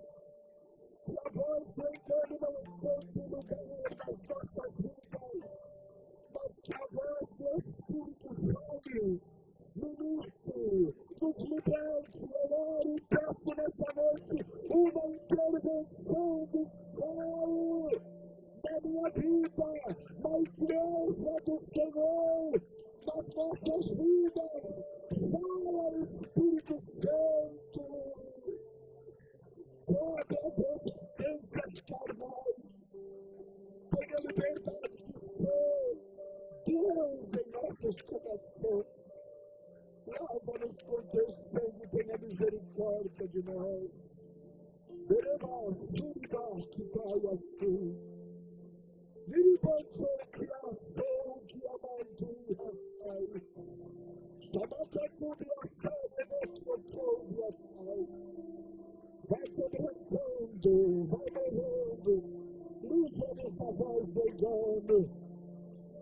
Que a voz do engano não encontre lugar nas nossas vidas, mas que a voz do Espírito Santo, ministre, nos liberte. Eu oro e peço nessa noite uma intervenção do céu na minha vida, na igreja do Senhor, nas nossas vidas. Fala, Espírito Santo. Todas as resistências carnais, tenha liberdade de ser. Deus, nossos corações. Lava-nos com teu sangue, tenha misericórdia de nós. Dereva, suba, que vai assim. Libertou criação que amantia sai. Chamata tudo e a sai, não te ouve a sai. Vai quebrantando, vai morrendo. Livra-nos da voz do engano.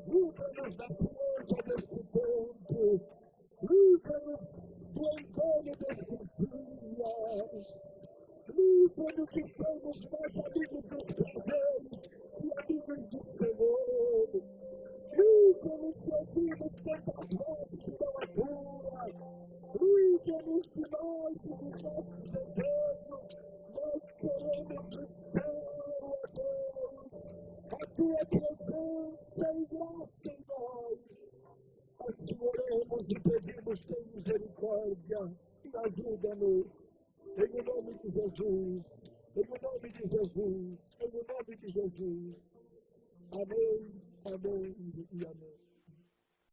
Livra-nos da força deste tempo. Livra-nos do engano destes dias. Livra-nos que somos mais amigos dos prazeres e amigos do Senhor. Livra-nos que ouvimos tantas vozes que não aturam. Livra-nos de nós e dos nossos desejos. Nós queremos o céu, ó Deus. A tua presença e graça em nós. Assim oramos e pedimos tem misericórdia e ajuda-nos. Em nome de Jesus, em nome de Jesus, em nome de Jesus. Amém, amém e amém.